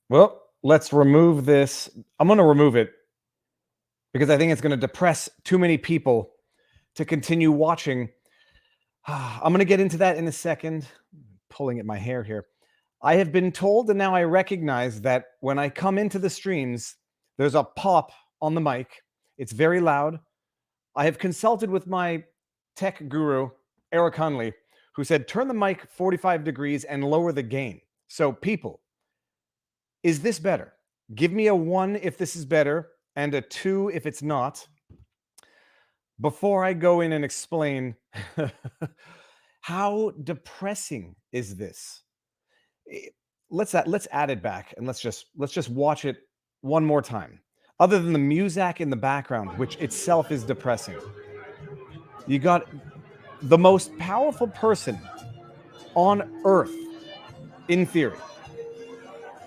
Well, let's remove this. I'm going to remove it because I think it's going to depress too many people to continue watching. I'm going to get into that in a second. Pulling at my hair here. I have been told, and now I recognize that when I come into the streams, there's a pop on the mic. It's very loud. I have consulted with my tech guru, Eric Hunley, who said, turn the mic 45 degrees and lower the gain. So people, is this better? Give me a 1 if this is better and a 2 if it's not. Before I go in and explain how depressing is this? Let's add it back and let's just watch it one more time. Other than the music in the background, which itself is depressing. You got the most powerful person on earth, in theory.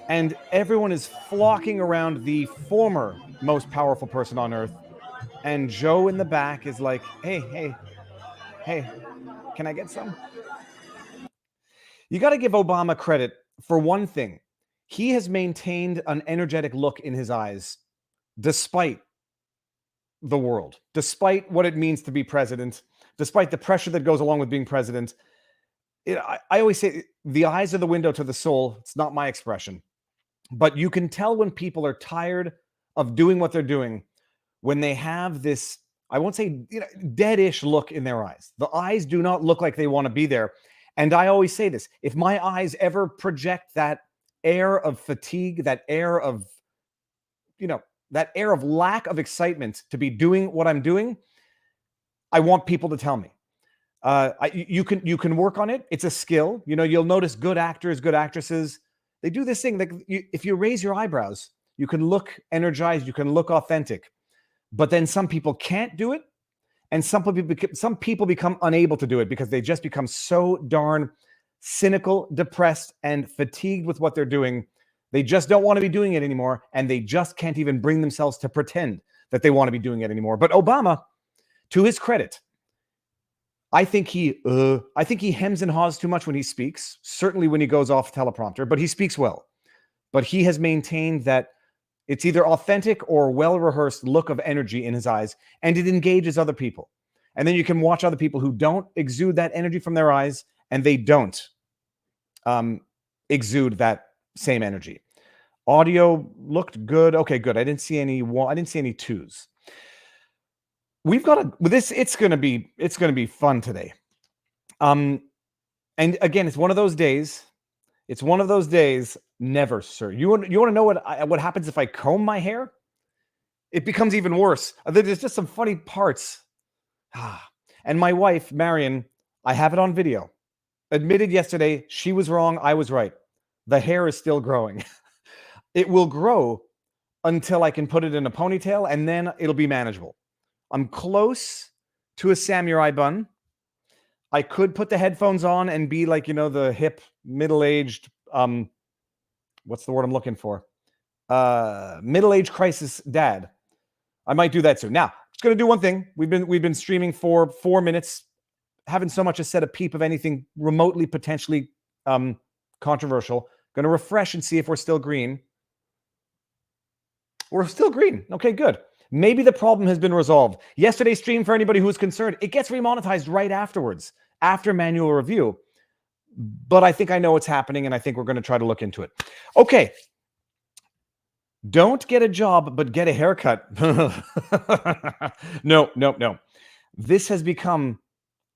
And everyone is flocking around the former most powerful person on earth. And Joe in the back is like, hey, can I get some? You got to give Obama credit for one thing. He has maintained an energetic look in his eyes, despite the world, despite what it means to be president, despite the pressure that goes along with being president. I always say the eyes are the window to the soul. It's not my expression. But you can tell when people are tired of doing what they're doing, when they have this, I won't say deadish look in their eyes. The eyes do not look like they want to be there. And I always say this, if my eyes ever project that air of fatigue, that air of, that air of lack of excitement to be doing what I'm doing, I want people to tell me. You can work on it. It's a skill. You'll notice good actors, good actresses, they do this thing. Like if you raise your eyebrows, you can look energized, you can look authentic. But then some people can't do it. And some people become unable to do it because they just become so darn cynical, depressed, and fatigued with what they're doing. They just don't want to be doing it anymore. And they just can't even bring themselves to pretend that they want to be doing it anymore. But Obama, to his credit, I think he hems and haws too much when he speaks, certainly when he goes off teleprompter, but he speaks well. But he has maintained that it's either authentic or well-rehearsed look of energy in his eyes, and it engages other people. And then you can watch other people who don't exude that energy from their eyes, and they don't exude that same energy. Audio looked good. Okay, good. I didn't see any twos. We've got this. It's gonna be fun today. And again, it's one of those days. Never, sir. You want to know what happens if I comb my hair? It becomes even worse. There's just some funny parts. And my wife, Marion, I have it on video, admitted yesterday she was wrong. I was right. The hair is still growing. It will grow until I can put it in a ponytail, and then it'll be manageable. I'm close to a samurai bun. I could put the headphones on and be like, the hip, middle-aged, what's the word I'm looking for? Middle-aged crisis dad. I might do that soon. Now, just going to do one thing. We've been streaming for 4 minutes, haven't so much as said a peep of anything remotely potentially controversial. Going to refresh and see if we're still green. We're still green. Okay, good. Maybe the problem has been resolved. Yesterday's stream, for anybody who was concerned, it gets remonetized right afterwards, after manual review. But I think I know what's happening, and I think we're going to try to look into it. Okay. Don't get a job, but get a haircut. No. This has become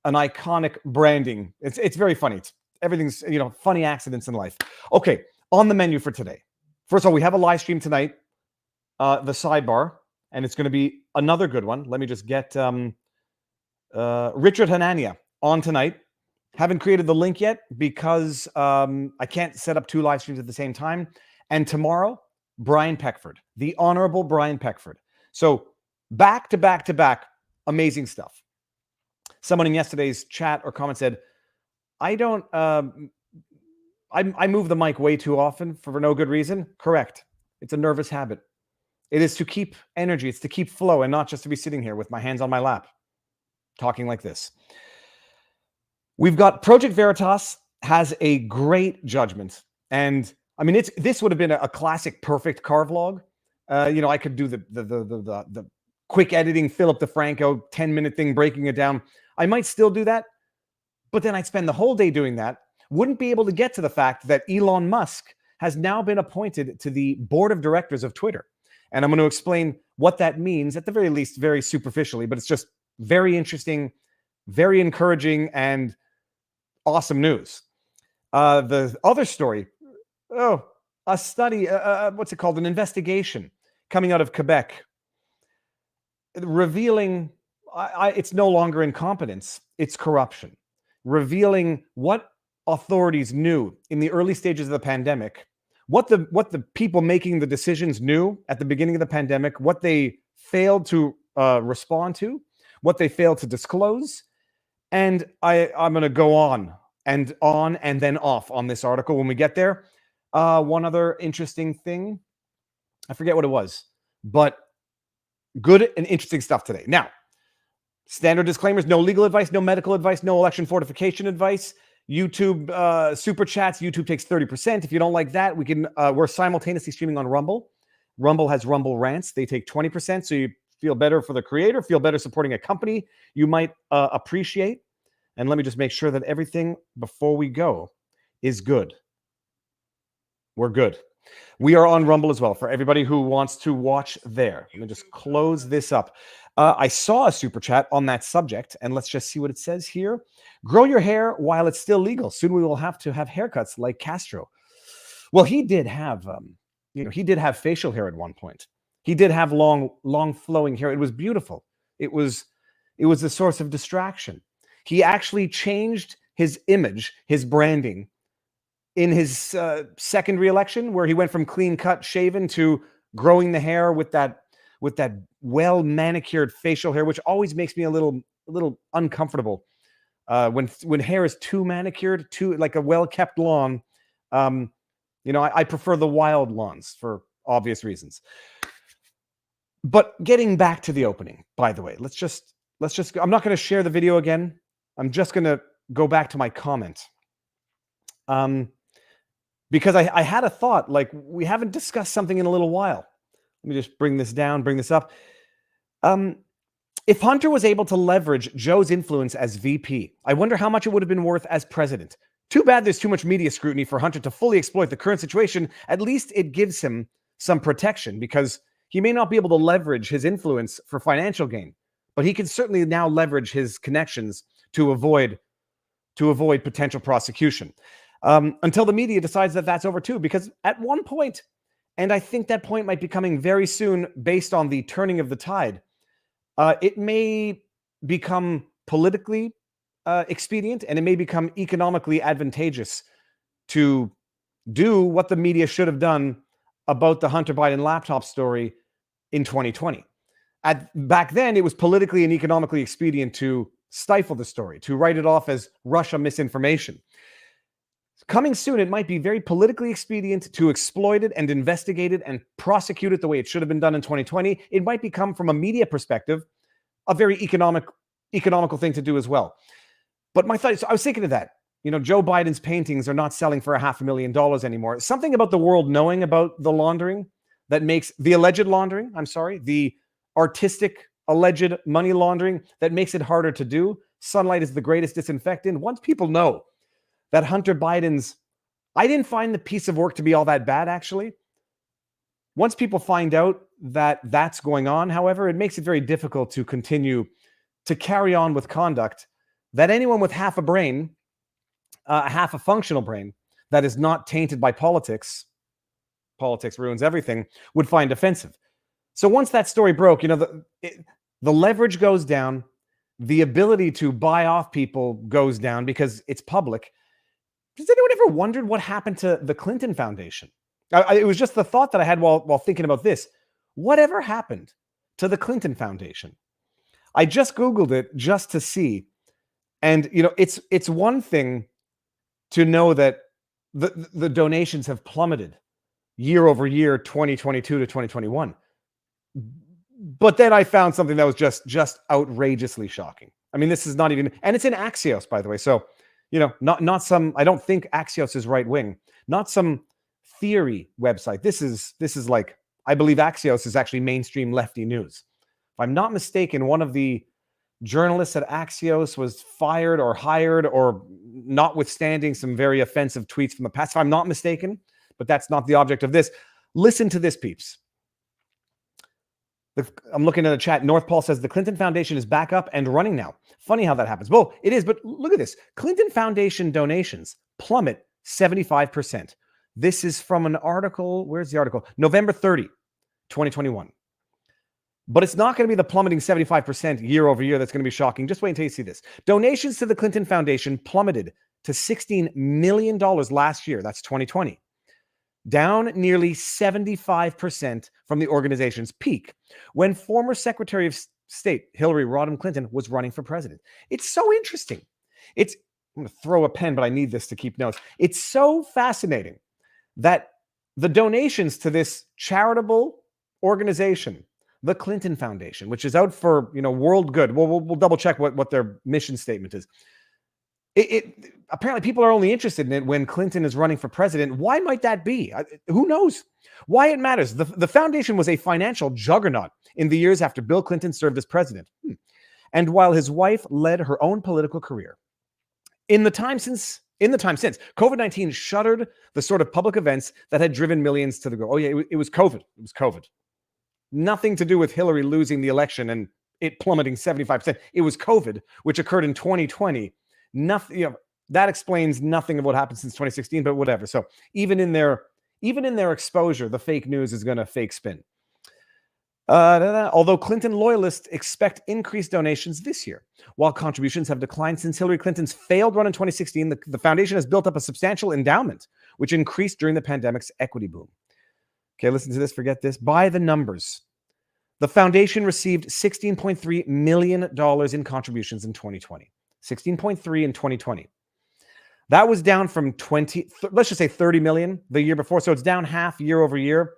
an iconic branding. It's very funny. Everything's, funny accidents in life. Okay, on the menu for today. First of all, we have a live stream tonight, the sidebar, and it's going to be another good one. Let me just get Richard Hanania on tonight. Haven't created the link yet because I can't set up 2 live streams at the same time. And tomorrow, Brian Peckford, the Honorable Brian Peckford. So back to back, amazing stuff. Someone in yesterday's chat or comment said, I move the mic way too often for no good reason. Correct. It's a nervous habit. It is to keep energy. It's to keep flow and not just to be sitting here with my hands on my lap, talking like this. We've got Project Veritas has a great judgment, and I mean, this would have been a classic perfect car vlog. I could do the quick editing, Philip DeFranco 10-minute thing, breaking it down. I might still do that, but then I'd spend the whole day doing that. Wouldn't be able to get to the fact that Elon Musk has now been appointed to the board of directors of Twitter. And I'm going to explain what that means, at the very least, very superficially, but it's just very interesting, very encouraging, and awesome news. The other story, a study, what's it called? An investigation coming out of Quebec revealing it's no longer incompetence, it's corruption. Revealing what authorities knew in the early stages of the pandemic, what the people making the decisions knew at the beginning of the pandemic, what they failed to respond to, what they failed to disclose. And I'm going to go on and then off on this article when we get there. One other interesting thing, I forget what it was, but good and interesting stuff today. Now, standard disclaimers: no legal advice, no medical advice, no election fortification advice. YouTube super chats. YouTube takes 30%. If you don't like that, we're simultaneously streaming on Rumble. Rumble has Rumble Rants. They take 20%. So you feel better for the creator, feel better supporting a company you might appreciate. And let me just make sure that everything before we go is good. We're good. We are on Rumble as well for everybody who wants to watch there. Let me just close this up. I saw a super chat on that subject, and let's just see what it says here. Grow your hair while it's still legal. Soon we will have to have haircuts like Castro. Well, he did have, he did have facial hair at one point. He did have long flowing hair. It was beautiful. It was a source of distraction. He actually changed his image, his branding, in his second re-election, where he went from clean cut, shaven to growing the hair with that well manicured facial hair, which always makes me a little uncomfortable when hair is too manicured, too like a well kept lawn. I prefer the wild lawns for obvious reasons. But getting back to the opening, by the way, let's just. I'm not going to share the video again. I'm just going to go back to my comment. Because I had a thought, like, we haven't discussed something in a little while. Let me just bring this down, bring this up. If Hunter was able to leverage Joe's influence as VP, I wonder how much it would have been worth as president. Too bad there's too much media scrutiny for Hunter to fully exploit the current situation. At least it gives him some protection, because he may not be able to leverage his influence for financial gain, but he can certainly now leverage his connections to avoid potential prosecution. Until the media decides that that's over too, because at one point, and I think that point might be coming very soon based on the turning of the tide, it may become politically expedient, and it may become economically advantageous to do what the media should have done about the Hunter Biden laptop story in 2020. Back then, it was politically and economically expedient to stifle the story, to write it off as Russia misinformation. Coming soon, it might be very politically expedient to exploit it and investigate it and prosecute it the way it should have been done in 2020. It might become, from a media perspective, a very economical thing to do as well. But my thought, so I was thinking of that. Joe Biden's paintings are not selling for $500,000 anymore. Something about the world knowing about the laundering that makes the alleged laundering, the artistic alleged money laundering that makes it harder to do. Sunlight is the greatest disinfectant. Once people know that Hunter Biden's, I didn't find the piece of work to be all that bad, actually. Once people find out that that's going on, however, it makes it very difficult to continue to carry on with conduct that anyone with half a brain, half a functional brain, that is not tainted by politics ruins everything, would find offensive. So once that story broke, the leverage goes down, the ability to buy off people goes down because it's public. Has anyone ever wondered what happened to the Clinton Foundation? It was just the thought that I had while thinking about this. Whatever happened to the Clinton Foundation? I just Googled it just to see. And, it's one thing to know that the donations have plummeted year over year, 2022 to 2021. But then I found something that was just outrageously shocking. I mean, this is not even, and it's in Axios, by the way. So, not some, I don't think Axios is right wing, not some theory website. This is like, I believe Axios is actually mainstream lefty news. If I'm not mistaken, one of the journalists at Axios was fired or hired, or notwithstanding some very offensive tweets from the past, if I'm not mistaken, but that's not the object of this. Listen to this, peeps. I'm looking at the chat. North Paul says the Clinton Foundation is back up and running now. Funny how that happens. Well, it is, but look at this. Clinton Foundation donations plummet 75%. This is from an article. Where's the article? November 30, 2021. But it's not going to be the plummeting 75% year over year that's going to be shocking. Just wait until you see this. Donations to the Clinton Foundation plummeted to $16 million last year. That's 2020. Down nearly 75% from the organization's peak when former Secretary of State Hillary Rodham Clinton was running for president. It's so interesting. I'm going to throw a pen, but I need this to keep notes. It's so fascinating that the donations to this charitable organization, the Clinton Foundation, which is out for world good. We'll double check what their mission statement is. Apparently people are only interested in it when Clinton is running for president. Why might that be? Who knows? Why it matters. The foundation was a financial juggernaut in the years after Bill Clinton served as president. And while his wife led her own political career. In the time since, COVID-19 shuttered the sort of public events that had driven millions to the go. Oh yeah, it was COVID. It was COVID. Nothing to do with Hillary losing the election and it plummeting 75%. It was COVID, which occurred in 2020. Nothing, that explains nothing of what happened since 2016, but whatever. So even in their exposure, the fake news is going to fake spin. Although Clinton loyalists expect increased donations this year, while contributions have declined since Hillary Clinton's failed run in 2016, the foundation has built up a substantial endowment, which increased during the pandemic's equity boom. Okay, listen to this, forget this. By the numbers, the foundation received $16.3 million in contributions in 2020. 16.3 in 2020. That was down from let's just say 30 million the year before. So it's down half year over year,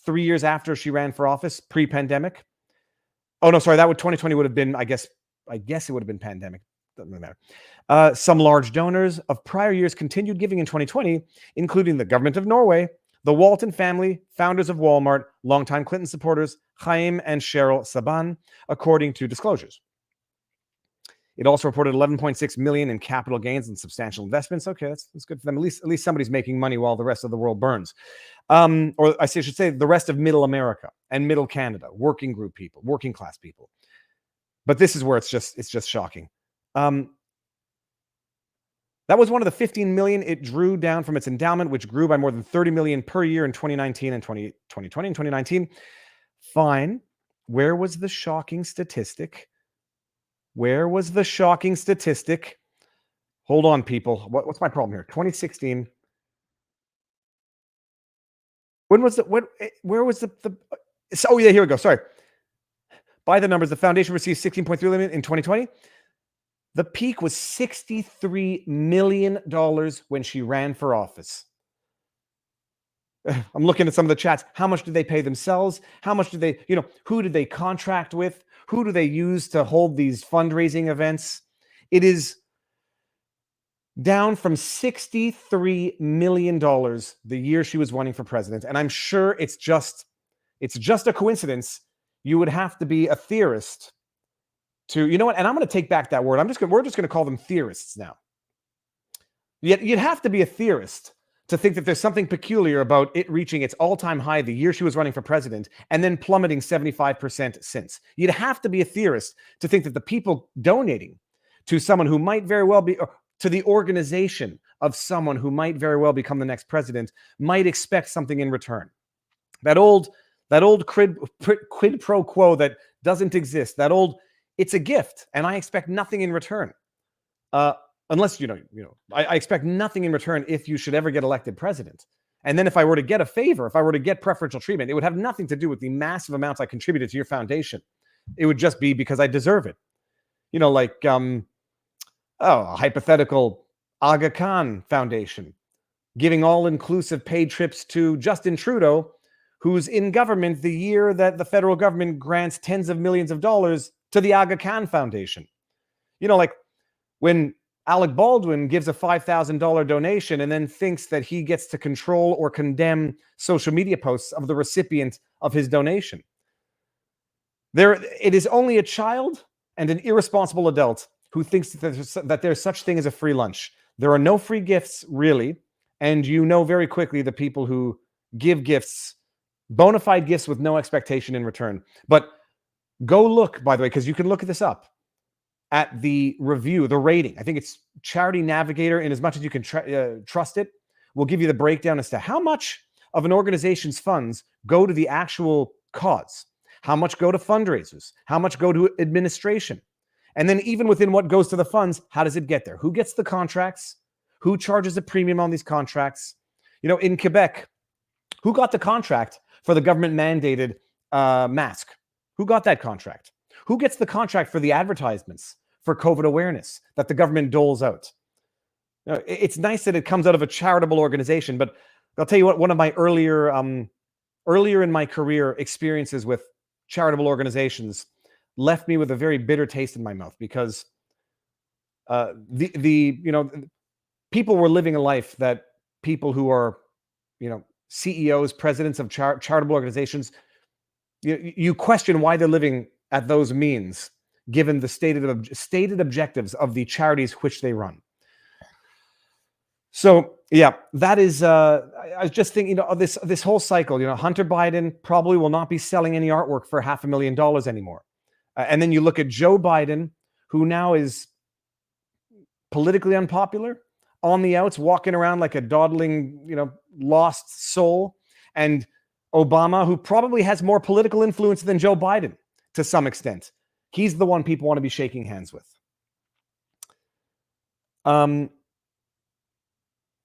3 years after she ran for office, pre-pandemic. Oh no, sorry, 2020 would have been, I guess it would have been pandemic. Doesn't really matter. Some large donors of prior years continued giving in 2020, including the government of Norway, the Walton family, founders of Walmart, longtime Clinton supporters, Chaim and Cheryl Saban, according to disclosures. It also reported 11.6 million in capital gains and substantial investments. Okay, that's good for them. At least somebody's making money while the rest of the world burns. Or I should say the rest of middle America and middle Canada, working group people, working class people. But this is where it's just shocking. That was one of the 15 million it drew down from its endowment, which grew by more than 30 million per year in 2019 and 2020 and 2019. Fine. Where was the shocking statistic? Where was the shocking statistic? Hold on, people. What's my problem here? 2016. When was where was the oh yeah, here we go. Sorry. By the numbers, the foundation received 16.3 million in 2020. The peak was $63 million when she ran for office. I'm looking at some of the chats. How much did they pay themselves? How much did they, who did they contract with? Who do they use to hold these fundraising events? It is down from $63 million the year she was running for president. And I'm sure it's just a coincidence. You would have to be a theorist to, and I'm going to take back that word. We're just going to call them theorists now. Yet you'd have to be a theorist to think that there's something peculiar about it reaching its all-time high the year she was running for president and then plummeting 75% since. You'd have to be a theorist to think that the people donating to someone who might very well be, or to the organization of someone who might very well become the next president, might expect something in return. That old quid pro quo that doesn't exist, it's a gift and I expect nothing in return. Unless, I expect nothing in return if you should ever get elected president. And then if I were to get a favor, if I were to get preferential treatment, it would have nothing to do with the massive amounts I contributed to your foundation. It would just be because I deserve it. A hypothetical Aga Khan Foundation, giving all-inclusive paid trips to Justin Trudeau, who's in government the year that the federal government grants tens of millions of dollars to the Aga Khan Foundation. When Alec Baldwin gives a $5,000 donation and then thinks that he gets to control or condemn social media posts of the recipient of his donation. It is only a child and an irresponsible adult who thinks that there's such thing as a free lunch. There are no free gifts, really, and you know very quickly the people who give gifts, bona fide gifts with no expectation in return. But go look, by the way, because you can look this up, at the review, the rating. I think it's Charity Navigator, in as much as you can trust it, will give you the breakdown as to how much of an organization's funds go to the actual cause, how much go to fundraisers, how much go to administration. And then even within what goes to the funds, how does it get there? Who gets the contracts? Who charges a premium on these contracts? You know, in Quebec, who got the contract for the government-mandated mask? Who got that contract? Who gets the contract for the advertisements for COVID awareness that the government doles out? It's nice that it comes out of a charitable organization, but I'll tell you what, one of my earlier in my career experiences with charitable organizations left me with a very bitter taste in my mouth, because people were living a life that people who are, CEOs, presidents of charitable organizations, you question why they're living at those means, given the stated objectives of the charities which they run. So yeah, that is. I was just thinking, this whole cycle. Hunter Biden probably will not be selling any artwork for $500,000 anymore, and then you look at Joe Biden, who now is politically unpopular, on the outs, walking around like a dawdling, lost soul, and Obama, who probably has more political influence than Joe Biden to some extent. He's the one people want to be shaking hands with.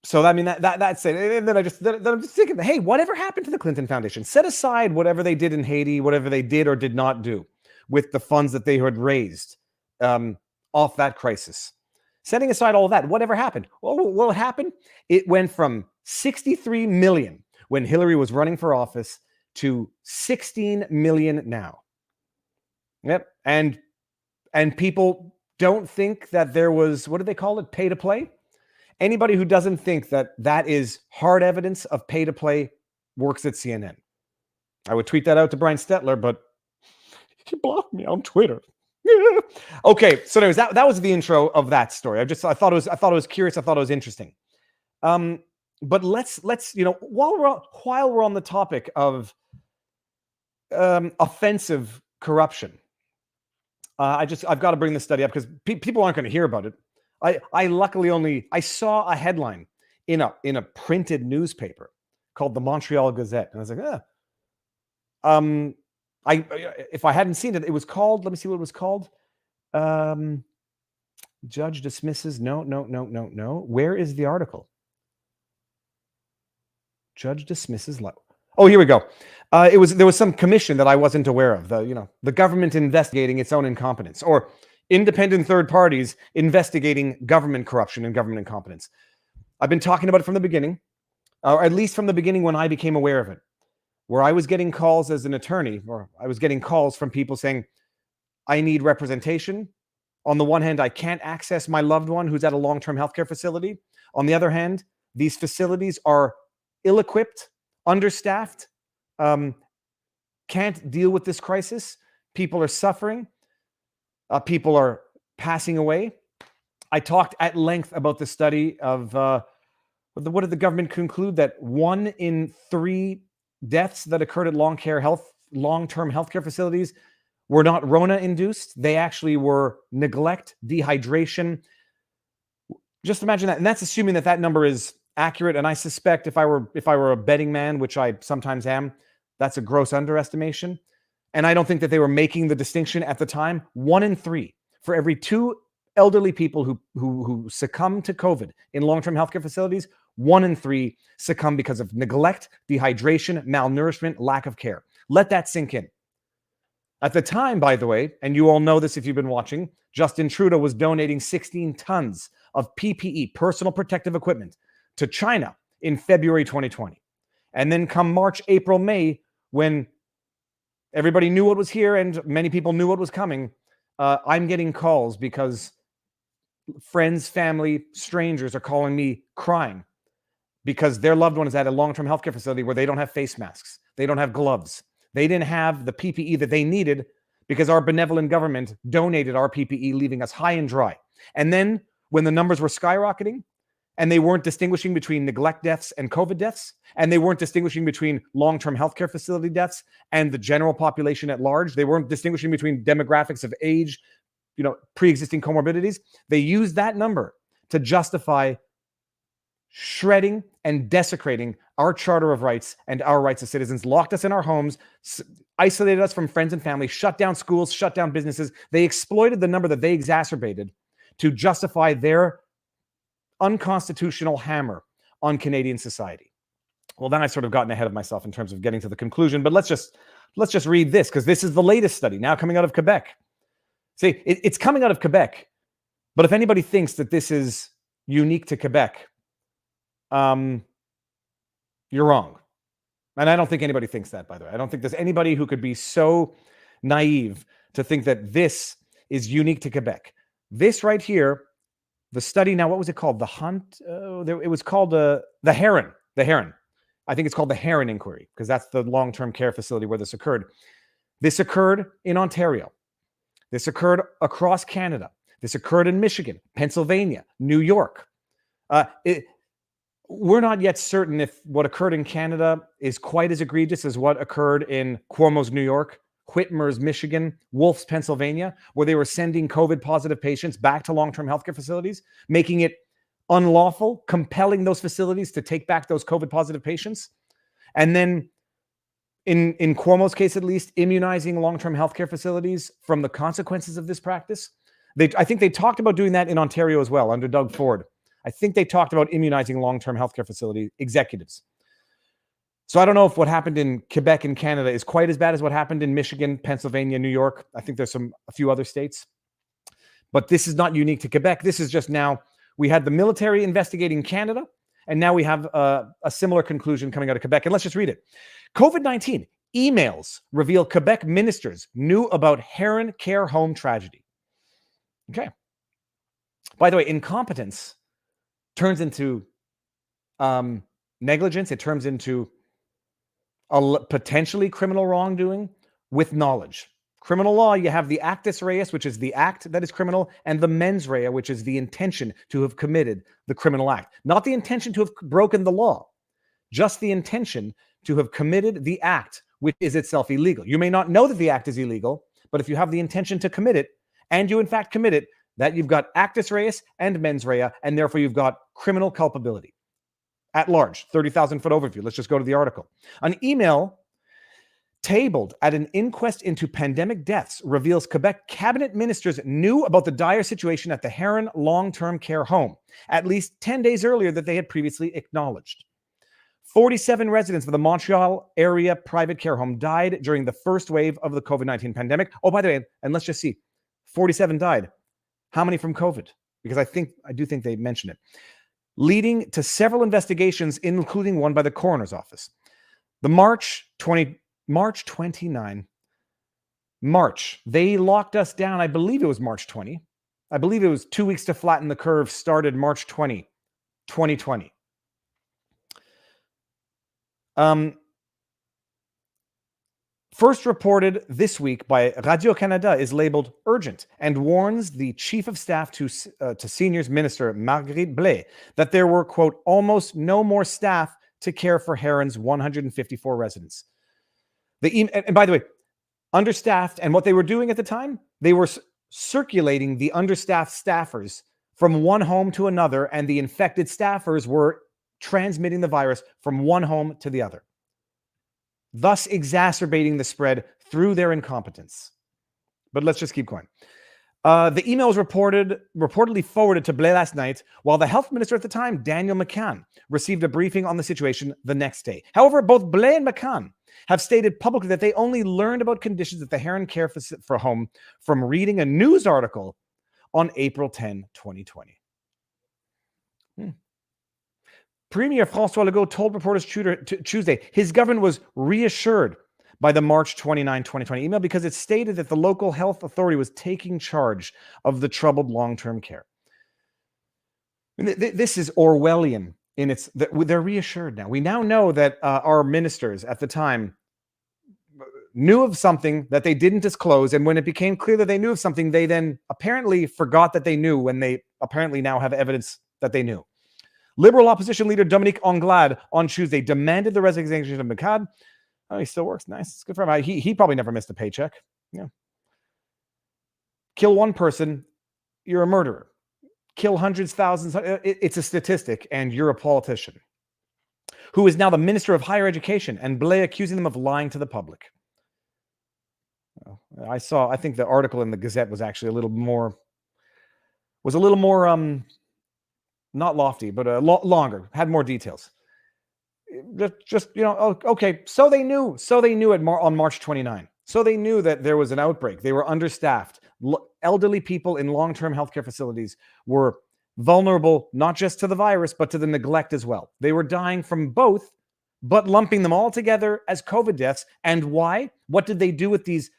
So I mean that's it. And then I'm just thinking, hey, whatever happened to the Clinton Foundation? Set aside whatever they did in Haiti, whatever they did or did not do with the funds that they had raised off that crisis. Setting aside all of that, whatever happened? Well, what happened? It went from 63 million when Hillary was running for office to 16 million now. Yep. And people don't think that there was, what do they call it? Pay to play? Anybody who doesn't think that that is hard evidence of pay to play works at CNN. I would tweet that out to Brian Stetler, but he blocked me on Twitter. Okay, so anyways, that was the intro of that story. I thought it was curious. I thought it was interesting. But let's while we're on the topic of offensive corruption, I've got to bring this study up because people aren't going to hear about it. I luckily I saw a headline in a printed newspaper called the Montreal Gazette, and I was like, if I hadn't seen it, it was called, let me see what it was called. Judge dismisses. No. Where is the article? Judge dismisses. Oh, here we go. There was some commission that I wasn't aware of. The government investigating its own incompetence, or independent third parties investigating government corruption and government incompetence. I've been talking about it from the beginning, or at least from the beginning when I became aware of it, where I was getting calls as an attorney, or I was getting calls from people saying, I need representation. On the one hand, I can't access my loved one who's at a long-term healthcare facility. On the other hand, these facilities are ill-equipped, understaffed, can't deal with this crisis. People are suffering. People are passing away. I talked at length about the study of what did the government conclude? That 1 in 3 deaths that occurred at long-term healthcare facilities were not Rona-induced. They actually were neglect, dehydration. Just imagine that. And that's assuming that number is accurate. And I suspect if I were a betting man, which I sometimes am, that's a gross underestimation. And I don't think that they were making the distinction at the time. 1 in 3. For every 2 elderly people who succumb to COVID in long-term healthcare facilities, 1 in 3 succumb because of neglect, dehydration, malnourishment, lack of care. Let that sink in. At the time, by the way, and you all know this if you've been watching, Justin Trudeau was donating 16 tons of PPE, personal protective equipment, to China in February 2020. And then come March, April, May, when everybody knew what was here and many people knew what was coming, I'm getting calls because friends, family, strangers are calling me crying because their loved one is at a long-term healthcare facility where they don't have face masks. They don't have gloves. They didn't have the PPE that they needed because our benevolent government donated our PPE, leaving us high and dry. And then when the numbers were skyrocketing and they weren't distinguishing between neglect deaths and COVID deaths, and they weren't distinguishing between long-term healthcare facility deaths and the general population at large, they weren't distinguishing between demographics of age, pre-existing comorbidities, they used that number to justify shredding and desecrating our Charter of Rights and our rights as citizens, locked us in our homes, isolated us from friends and family, shut down schools, shut down businesses. They exploited the number that they exacerbated to justify their unconstitutional hammer on Canadian society. Well, then I've sort of gotten ahead of myself in terms of getting to the conclusion, but let's just read this, because this is the latest study now coming out of Quebec. See, it's coming out of Quebec, but if anybody thinks that this is unique to Quebec, you're wrong. And I don't think anybody thinks that, by the way. I don't think there's anybody who could be so naive to think that this is unique to Quebec. This right here, the study now, what was it called? The Hunt? It was called the Heron. The Heron. I think it's called the Heron Inquiry, because that's the long-term care facility where this occurred. This occurred in Ontario. This occurred across Canada. This occurred in Michigan, Pennsylvania, New York. We're not yet certain if what occurred in Canada is quite as egregious as what occurred in Cuomo's New York, Whitmer's Michigan, Wolf's Pennsylvania, where they were sending COVID-positive patients back to long-term healthcare facilities, making it unlawful, compelling those facilities to take back those COVID-positive patients. And then, in Cuomo's case at least, immunizing long-term healthcare facilities from the consequences of this practice. I think they talked about doing that in Ontario as well, under Doug Ford. I think they talked about immunizing long-term healthcare facility executives. So I don't know if what happened in Quebec and Canada is quite as bad as what happened in Michigan, Pennsylvania, New York. I think there's a few other states. But this is not unique to Quebec. This is just now, we had the military investigating Canada, and now we have a similar conclusion coming out of Quebec. And let's just read it. COVID-19 emails reveal Quebec ministers knew about Heron Care Home tragedy. Okay. By the way, incompetence turns into negligence. It turns into potentially criminal wrongdoing with knowledge. Criminal law, you have the actus reus, which is the act that is criminal, and the mens rea, which is the intention to have committed the criminal act. Not the intention to have broken the law, just the intention to have committed the act, which is itself illegal. You may not know that the act is illegal, but if you have the intention to commit it, and you in fact commit it, that you've got actus reus and mens rea, and therefore you've got criminal culpability. At large, 30,000-foot overview. Let's just go to the article. An email tabled at an inquest into pandemic deaths reveals Quebec cabinet ministers knew about the dire situation at the Heron long-term care home at least 10 days earlier that they had previously acknowledged. 47 residents of the Montreal area private care home died during the first wave of the COVID-19 pandemic. Oh, by the way, and let's just see, 47 died. How many from COVID? Because I do think they mentioned it. Leading to several investigations, including one by the coroner's office. The March 29, they locked us down. I believe it was March 20. I believe it was 2 weeks to flatten the curve, started March 20, 2020. First reported this week by Radio-Canada is labeled urgent and warns the chief of staff to seniors minister Marguerite Blais that there were, quote, almost no more staff to care for Heron's 154 residents. And by the way, understaffed, and what they were doing at the time, they were circulating the understaffed staffers from one home to another, and the infected staffers were transmitting the virus from one home to the other, thus exacerbating the spread through their incompetence. But let's just keep going. The email was reportedly forwarded to Blais last night, while the health minister at the time, Daniel McCann, received a briefing on the situation the next day. However, both Blais and McCann have stated publicly that they only learned about conditions at the Heron Care for Home from reading a news article on April 10, 2020. Premier François Legault told reporters Tuesday his government was reassured by the March 29, 2020 email because it stated that the local health authority was taking charge of the troubled long-term care. This is Orwellian in its that they're reassured now. We now know that our ministers at the time knew of something that they didn't disclose, and when it became clear that they knew of something, they then apparently forgot that they knew when they apparently now have evidence that they knew. Liberal opposition leader Dominique Anglade on Tuesday demanded the resignation of McCann. Oh, he still works. Nice. It's good for him. He probably never missed a paycheck. Yeah. Kill one person, you're a murderer. Kill hundreds, thousands. It's a statistic, and you're a politician. Who is now the Minister of Higher Education, and Blais accusing them of lying to the public. I think the article in the Gazette was actually a little more not lofty, but longer, had more details. Just okay. So they knew on March 29. So they knew that there was an outbreak. They were understaffed. Elderly people in long-term healthcare facilities were vulnerable, not just to the virus, but to the neglect as well. They were dying from both, but lumping them all together as COVID deaths. And why? What did they do with these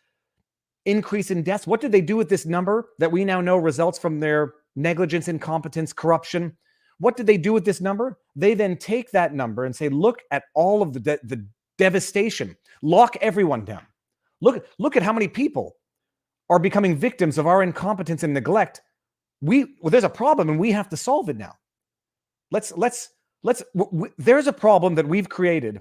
increase in deaths? What did they do with this number that we now know results from their negligence, incompetence, corruption? What did they do with this number? They then take that number and say, look at all of the devastation. Lock everyone down. Look at how many people are becoming victims of our incompetence and neglect. There's a problem and we have to solve it now. There's a problem that we've created.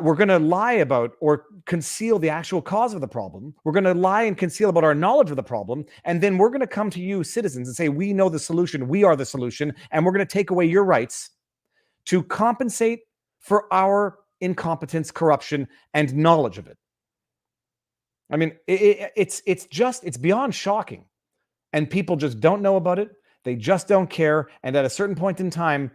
We're going to lie about or conceal the actual cause of the problem. We're going to lie and conceal about our knowledge of the problem. And then we're going to come to you, citizens, and say, we know the solution. We are the solution. And we're going to take away your rights to compensate for our incompetence, corruption, and knowledge of it. I mean, it's beyond shocking. And people just don't know about it. They just don't care. And at a certain point in time,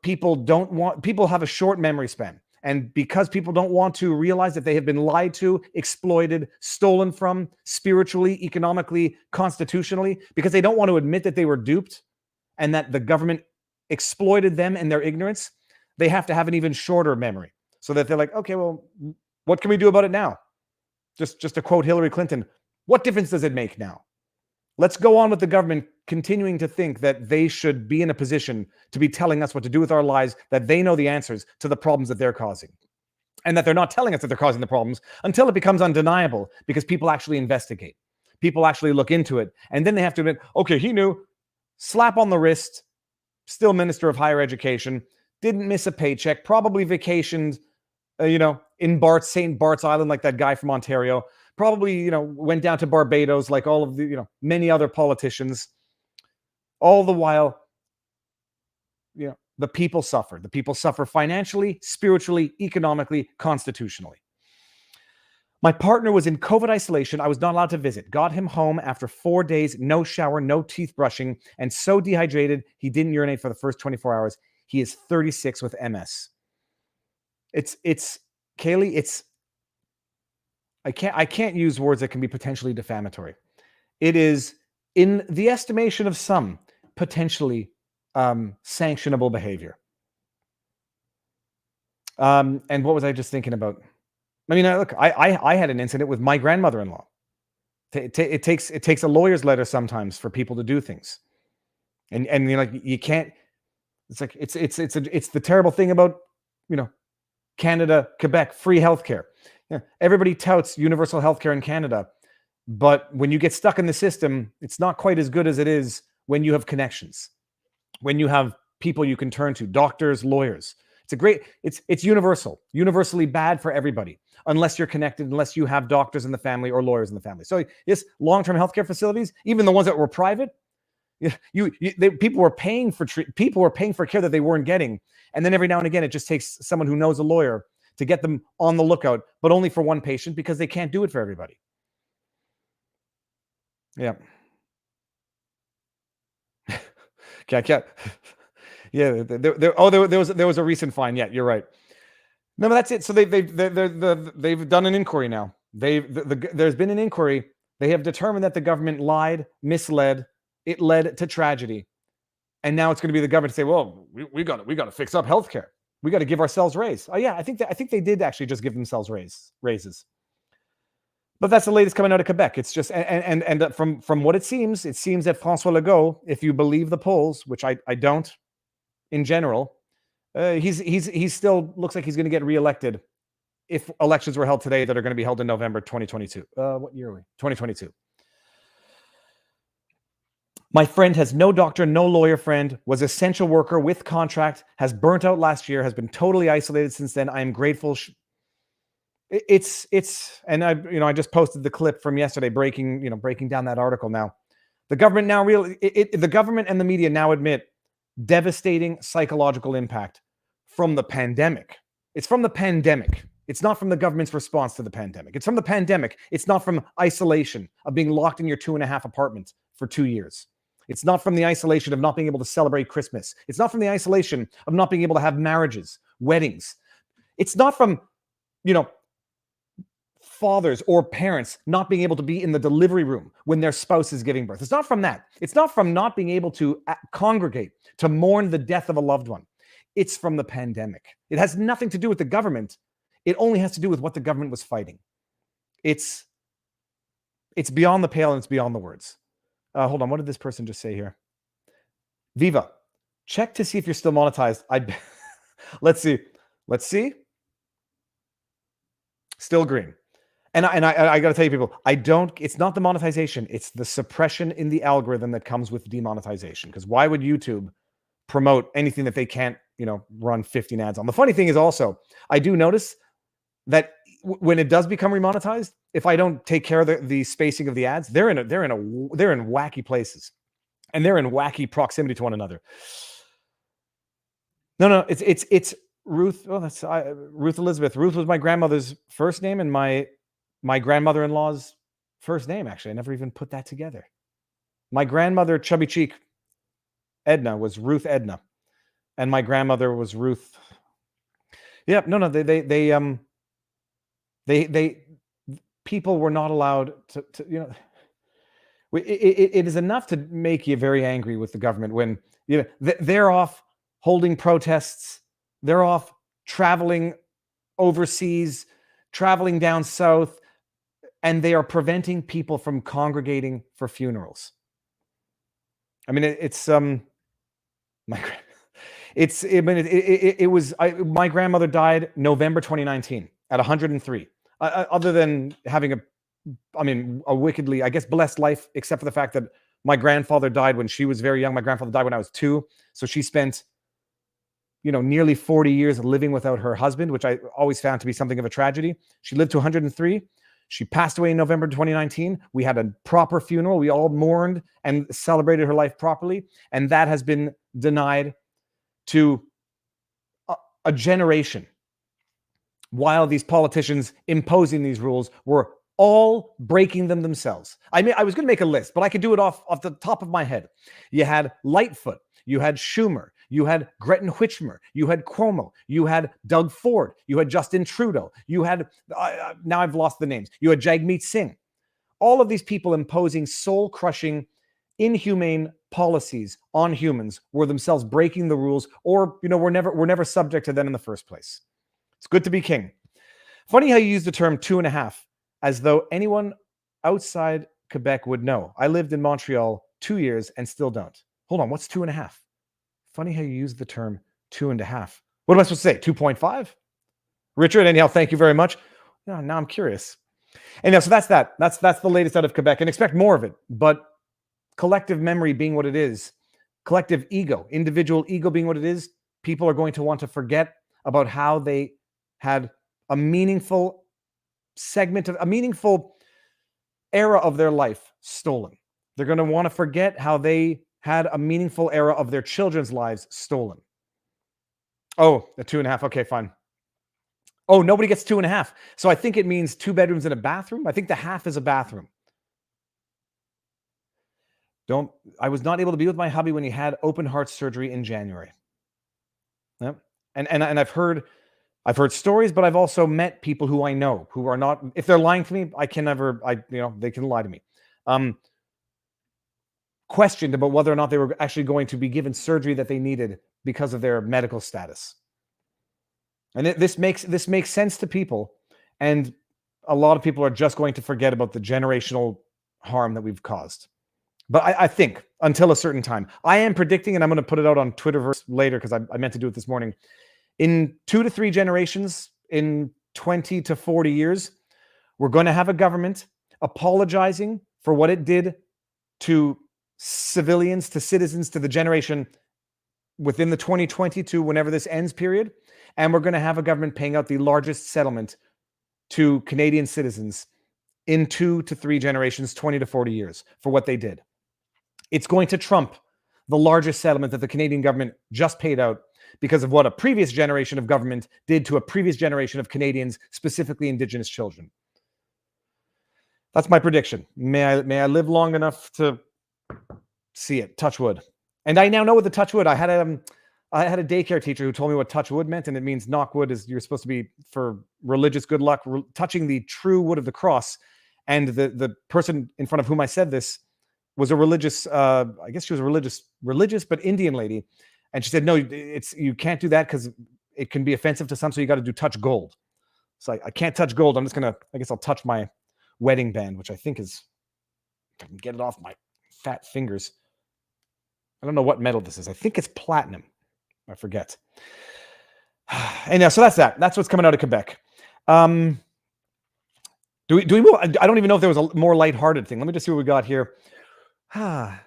people have a short memory span. And because people don't want to realize that they have been lied to, exploited, stolen from, spiritually, economically, constitutionally, because they don't want to admit that they were duped and that the government exploited them in their ignorance, they have to have an even shorter memory so that they're like, okay, well, what can we do about it now? Just to quote Hillary Clinton, what difference does it make now? Let's go on with the government continuing to think that they should be in a position to be telling us what to do with our lives, that they know the answers to the problems that they're causing, and that they're not telling us that they're causing the problems until it becomes undeniable because people actually investigate. People actually look into it. And then they have to admit, okay, he knew, slap on the wrist, still Minister of Higher Education, didn't miss a paycheck, probably vacationed, in St. Bart's Island like that guy from Ontario. Probably, went down to Barbados like all of the, many other politicians. All the while, the people suffer. The people suffer financially, spiritually, economically, constitutionally. My partner was in COVID isolation. I was not allowed to visit. Got him home after 4 days, no shower, no teeth brushing, and so dehydrated, he didn't urinate for the first 24 hours. He is 36 with MS. Kaylee, I can't use words that can be potentially defamatory. It is, in the estimation of some, potentially sanctionable behavior. And what was I just thinking about? I mean, look, I had an incident with my grandmother-in-law. It takes a lawyer's letter sometimes for people to do things, and you can't. It's like it's the terrible thing about Canada, Quebec, free healthcare. Everybody touts universal healthcare in Canada, but when you get stuck in the system, it's not quite as good as it is when you have connections, when you have people you can turn to, doctors, lawyers. It's universally bad for everybody, unless you're connected, unless you have doctors in the family or lawyers in the family. So yes, long-term healthcare facilities, even the ones that were private, people were paying for care that they weren't getting, and then every now and again, it just takes someone who knows a lawyer to get them on the lookout, but only for one patient because they can't do it for everybody. Yeah. Okay. Yeah. There was a recent fine. Yeah, you're right. No, that's it. So they've done an inquiry now. There's been an inquiry. They have determined that the government lied, misled. It led to tragedy, and now it's going to be the government to say, "Well, we got to fix up healthcare. We got to give ourselves raise." Oh yeah, I think they did actually just give themselves raises. But that's the latest coming out of Quebec. It's just and from what it seems that François Legault, if you believe the polls, which I don't in general, he's still looks like he's going to get reelected if elections were held today that are going to be held in November 2022. What year are we? 2022. My friend has no doctor, no lawyer friend, was essential worker with contract, has burnt out last year, has been totally isolated since then. I am grateful. It's and I just posted the clip from yesterday breaking down that article. Now the government the government and the media now admit devastating psychological impact from the pandemic. It's from the pandemic. It's not from the government's response to the pandemic. It's from the pandemic. It's not from isolation of being locked in your 2.5 apartment for 2 years. It's not from the isolation of not being able to celebrate Christmas. It's not from the isolation of not being able to have marriages, weddings. It's not from, fathers or parents not being able to be in the delivery room when their spouse is giving birth. It's not from that. It's not from not being able to congregate to mourn the death of a loved one. It's from the pandemic. It has nothing to do with the government. It only has to do with what the government was fighting. It's beyond the pale and it's beyond the words. Hold on. What did this person just say here? Viva, check to see if you're still monetized. Let's see. Still green. And I got to tell you, people, it's not the monetization. It's the suppression in the algorithm that comes with demonetization. Because why would YouTube promote anything that they can't, run 15 ads on? The funny thing is also, I do notice that when it does become remonetized, if I don't take care of the spacing of the ads, they're in wacky places, and they're in wacky proximity to one another. No, it's Ruth. Oh, that's Ruth Elizabeth. Ruth was my grandmother's first name and my grandmother-in-law's first name. Actually, I never even put that together. My grandmother, Chubby Cheek Edna, was Ruth Edna, and my grandmother was Ruth. Yeah, no, they people were not allowed to it is enough to make you very angry with the government when they're off holding protests, they're off traveling overseas, traveling down south, and they are preventing people from congregating for funerals. I mean, my grandmother died November 2019 at 103. Other than having a wickedly, I guess, blessed life, except for the fact that my grandfather died when she was very young. My grandfather died when I was 2. So she spent, nearly 40 years living without her husband, which I always found to be something of a tragedy. She lived to 103. She passed away in November 2019. We had a proper funeral. We all mourned and celebrated her life properly. And that has been denied to a generation, while these politicians imposing these rules were all breaking them themselves. I was going to make a list, but I could do it off the top of my head. You had Lightfoot, you had Schumer, you had Gretchen Whitmer, you had Cuomo, you had Doug Ford, you had Justin Trudeau, you had, now I've lost the names, you had Jagmeet Singh. All of these people imposing soul-crushing, inhumane policies on humans were themselves breaking the rules, or were never subject to them in the first place. It's good to be king. Funny how you use the term 2.5 as though anyone outside Quebec would know. I lived in Montreal 2 years and still don't. Hold on, what's 2.5? Funny how you use the term 2.5. What am I supposed to say? 2.5? Richard, anyhow, thank you very much. Now I'm curious. Anyhow, so that's that. That's the latest out of Quebec, and expect more of it. But collective memory being what it is, collective ego, individual ego being what it is, people are going to want to forget about how they had a meaningful segment of a meaningful era of their life stolen. They're going to want to forget how they had a meaningful era of their children's lives stolen. Oh, the 2.5. Okay, fine. Oh, nobody gets 2.5. So I think it means 2 bedrooms and a bathroom. I think the half is a bathroom. I was not able to be with my hubby when he had open heart surgery in January. Yep. And I've heard stories, but I've also met people who I know who are not, if they're lying to me, they can lie to me. Questioned about whether or not they were actually going to be given surgery that they needed because of their medical status. And this makes sense to people. And a lot of people are just going to forget about the generational harm that we've caused. But I think until a certain time, I am predicting, and I'm going to put it out on Twitterverse later because I meant to do it this morning. In 2 to 3 generations, in 20 to 40 years, we're going to have a government apologizing for what it did to civilians, to citizens, to the generation within the 2022, whenever this ends period. And we're going to have a government paying out the largest settlement to Canadian citizens in 2 to 3 generations, 20 to 40 years for what they did. It's going to trump the largest settlement that the Canadian government just paid out because of what a previous generation of government did to a previous generation of Canadians, specifically Indigenous children. That's my prediction. May I live long enough to see it. Touch wood. And I now know what the touch wood. I had a daycare teacher who told me what touch wood meant, and it means knock wood is you're supposed to be for religious good luck, touching the true wood of the cross. And the person in front of whom I said this was a religious, I guess she was a religious, but Indian lady. And she said, no, you can't do that because it can be offensive to some. So you got to do touch gold. So I can't touch gold. I'm just going to, I guess I'll touch my wedding band, which I think is, if I can get it off my fat fingers. I don't know what metal this is. I think it's platinum. I forget. And yeah, so that's that. That's what's coming out of Quebec. Do we move? I don't even know if there was a more lighthearted thing. Let me just see what we got here. Oh,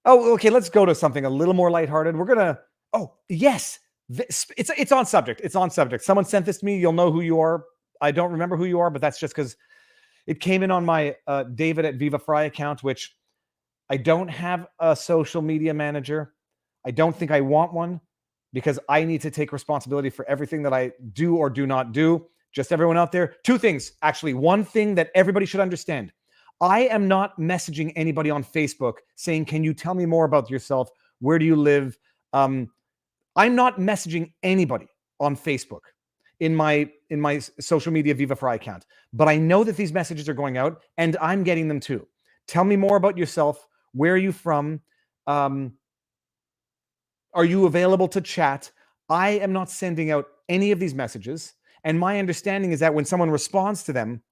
okay. Let's go to something a little more lighthearted. We're gonna. Oh, yes. It's on subject. It's on subject. Someone sent this to me. You'll know who you are. I don't remember who you are, but that's just because it came in on my David at Viva Frei account, which I don't have a social media manager. I don't think I want one because I need to take responsibility for everything that I do or do not do. Just everyone out there. 2 things, actually. One thing that everybody should understand. I am not messaging anybody on Facebook saying, can you tell me more about yourself? Where do you live? I'm not messaging anybody on Facebook in my social media Viva Frei account. But I know that these messages are going out and I'm getting them too. Tell me more about yourself. Where are you from? Are you available to chat? I am not sending out any of these messages. And my understanding is that when someone responds to them,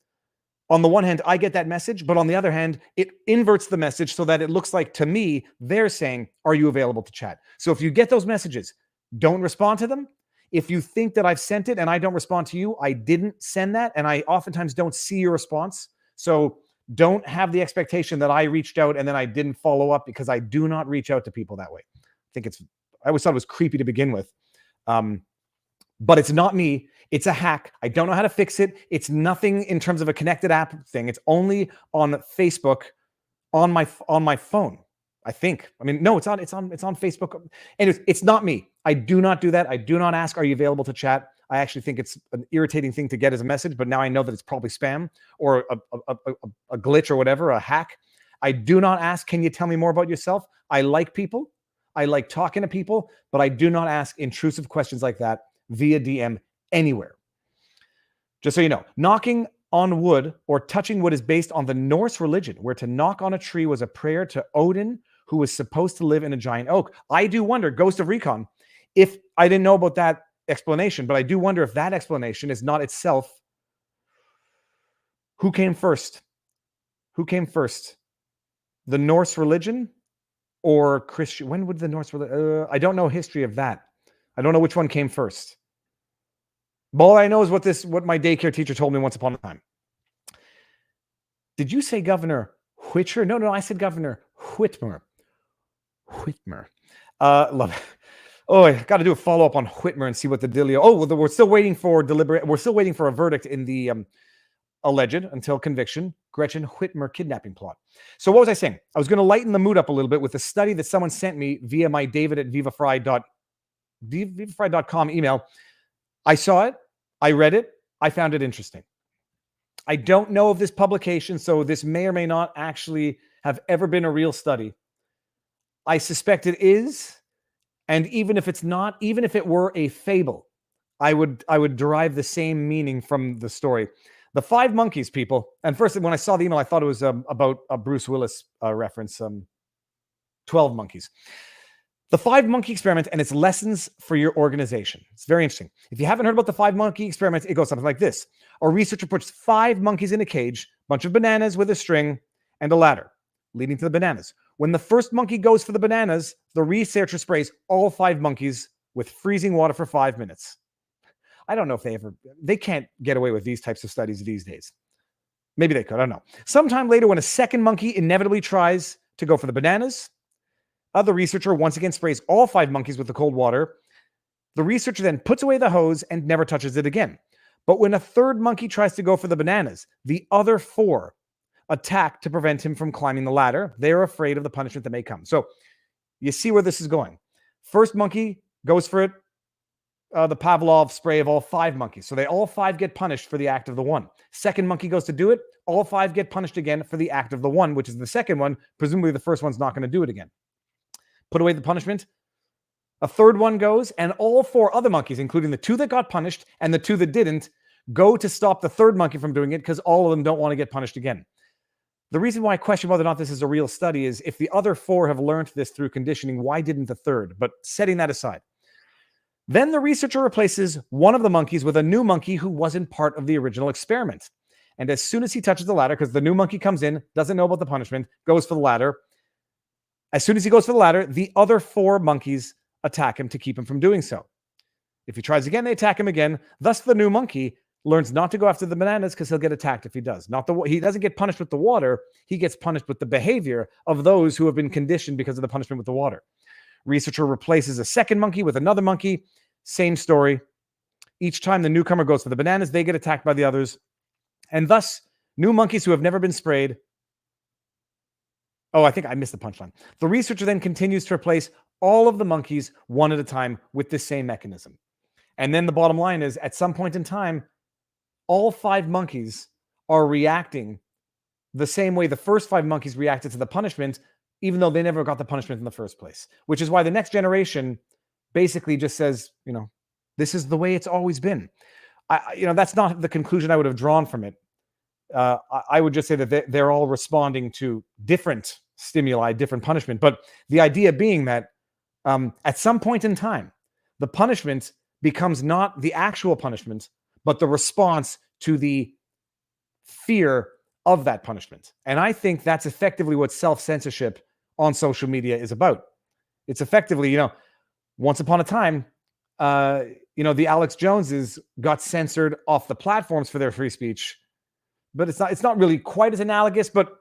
on the one hand, I get that message, but on the other hand, it inverts the message so that it looks like to me, they're saying, are you available to chat? So if you get those messages, don't respond to them. If you think that I've sent it and I don't respond to you, I didn't send that. And I oftentimes don't see your response. So don't have the expectation that I reached out and then I didn't follow up because I do not reach out to people that way. I always thought it was creepy to begin with. But it's not me. It's a hack. I don't know how to fix it. It's nothing in terms of a connected app thing. It's only on Facebook on my phone, I think. I mean, no, it's on Facebook. Anyways, it's not me. I do not do that. I do not ask, are you available to chat? I actually think it's an irritating thing to get as a message, but now I know that it's probably spam or a glitch or whatever, a hack. I do not ask, can you tell me more about yourself? I like people. I like talking to people, but I do not ask intrusive questions like that via DM anywhere. Just so you know, knocking on wood or touching wood is based on the Norse religion, where to knock on a tree was a prayer to Odin, who was supposed to live in a giant oak. I do wonder, Ghost of Recon, if I didn't know about that explanation, but I do wonder if that explanation is not itself. Who came first? Who came first? The Norse religion or Christian? When would the Norse religion? I don't know history of that. I don't know which one came first. But all I know is what my daycare teacher told me once upon a time. Did you say Governor Whitcher? No, I said Governor Whitmer. Whitmer. Love it. Oh, I got to do a follow-up on Whitmer and see what the dealio. Oh, well, we're still waiting for We're still waiting for a verdict in the alleged until conviction Gretchen Whitmer kidnapping plot. So what was I saying? I was going to lighten the mood up a little bit with a study that someone sent me via my David at vivafrei.com email. I saw it. I read it. I found it interesting. I don't know of this publication, so this may or may not actually have ever been a real study. I suspect it is. And even if it's not, even if it were a fable, I would derive the same meaning from the story. The 5 monkeys, people. And first, when I saw the email, I thought it was about a Bruce Willis reference, 12 monkeys. The 5-monkey experiment and its lessons for your organization. It's very interesting. If you haven't heard about the 5-monkey experiment, it goes something like this. A researcher puts 5 monkeys in a cage, bunch of bananas with a string and a ladder leading to the bananas. When the first monkey goes for the bananas, the researcher sprays all 5 monkeys with freezing water for 5 minutes. I don't know if they can't get away with these types of studies these days. Maybe they could, I don't know. Sometime later, when a second monkey inevitably tries to go for the bananas, the researcher once again sprays all 5 monkeys with the cold water. The researcher then puts away the hose and never touches it again. But when a third monkey tries to go for the bananas, the other 4 attack to prevent him from climbing the ladder. They are afraid of the punishment that may come. So you see where this is going. First monkey goes for it. The Pavlov spray of all 5 monkeys. So they all 5 get punished for the act of the one. Second monkey goes to do it. All 5 get punished again for the act of the one, which is the second one. Presumably the first one's not going to do it again. Put away the punishment. A third one goes, and all 4 other monkeys, including the 2 that got punished and the 2 that didn't, go to stop the third monkey from doing it because all of them don't want to get punished again. The reason why I question whether or not this is a real study is if the other 4 have learned this through conditioning, why didn't the third? But setting that aside. Then the researcher replaces one of the monkeys with a new monkey who wasn't part of the original experiment. And as soon as he touches the ladder, because the new monkey comes in, doesn't know about the punishment, goes for the ladder. As soon as he goes for the ladder, the other 4 monkeys attack him to keep him from doing so. If he tries again, they attack him again. Thus, the new monkey learns not to go after the bananas because he'll get attacked if he does. He doesn't get punished with the water. He gets punished with the behavior of those who have been conditioned because of the punishment with the water. Researcher replaces a second monkey with another monkey. Same story. Each time the newcomer goes for the bananas, they get attacked by the others. And thus, new monkeys who have never been sprayed. Oh, I think I missed the punchline. The researcher then continues to replace all of the monkeys one at a time with the same mechanism. And then the bottom line is, at some point in time, all 5 monkeys are reacting the same way the first 5 monkeys reacted to the punishment, even though they never got the punishment in the first place. Which is why the next generation basically just says, this is the way it's always been. That's not the conclusion I would have drawn from it. I would just say that they're all responding to different stimuli, different punishment. But the idea being that at some point in time, the punishment becomes not the actual punishment, but the response to the fear of that punishment. And I think that's effectively what self-censorship on social media is about. It's effectively, once upon a time, the Alex Joneses got censored off the platforms for their free speech, but it's not really quite as analogous. But,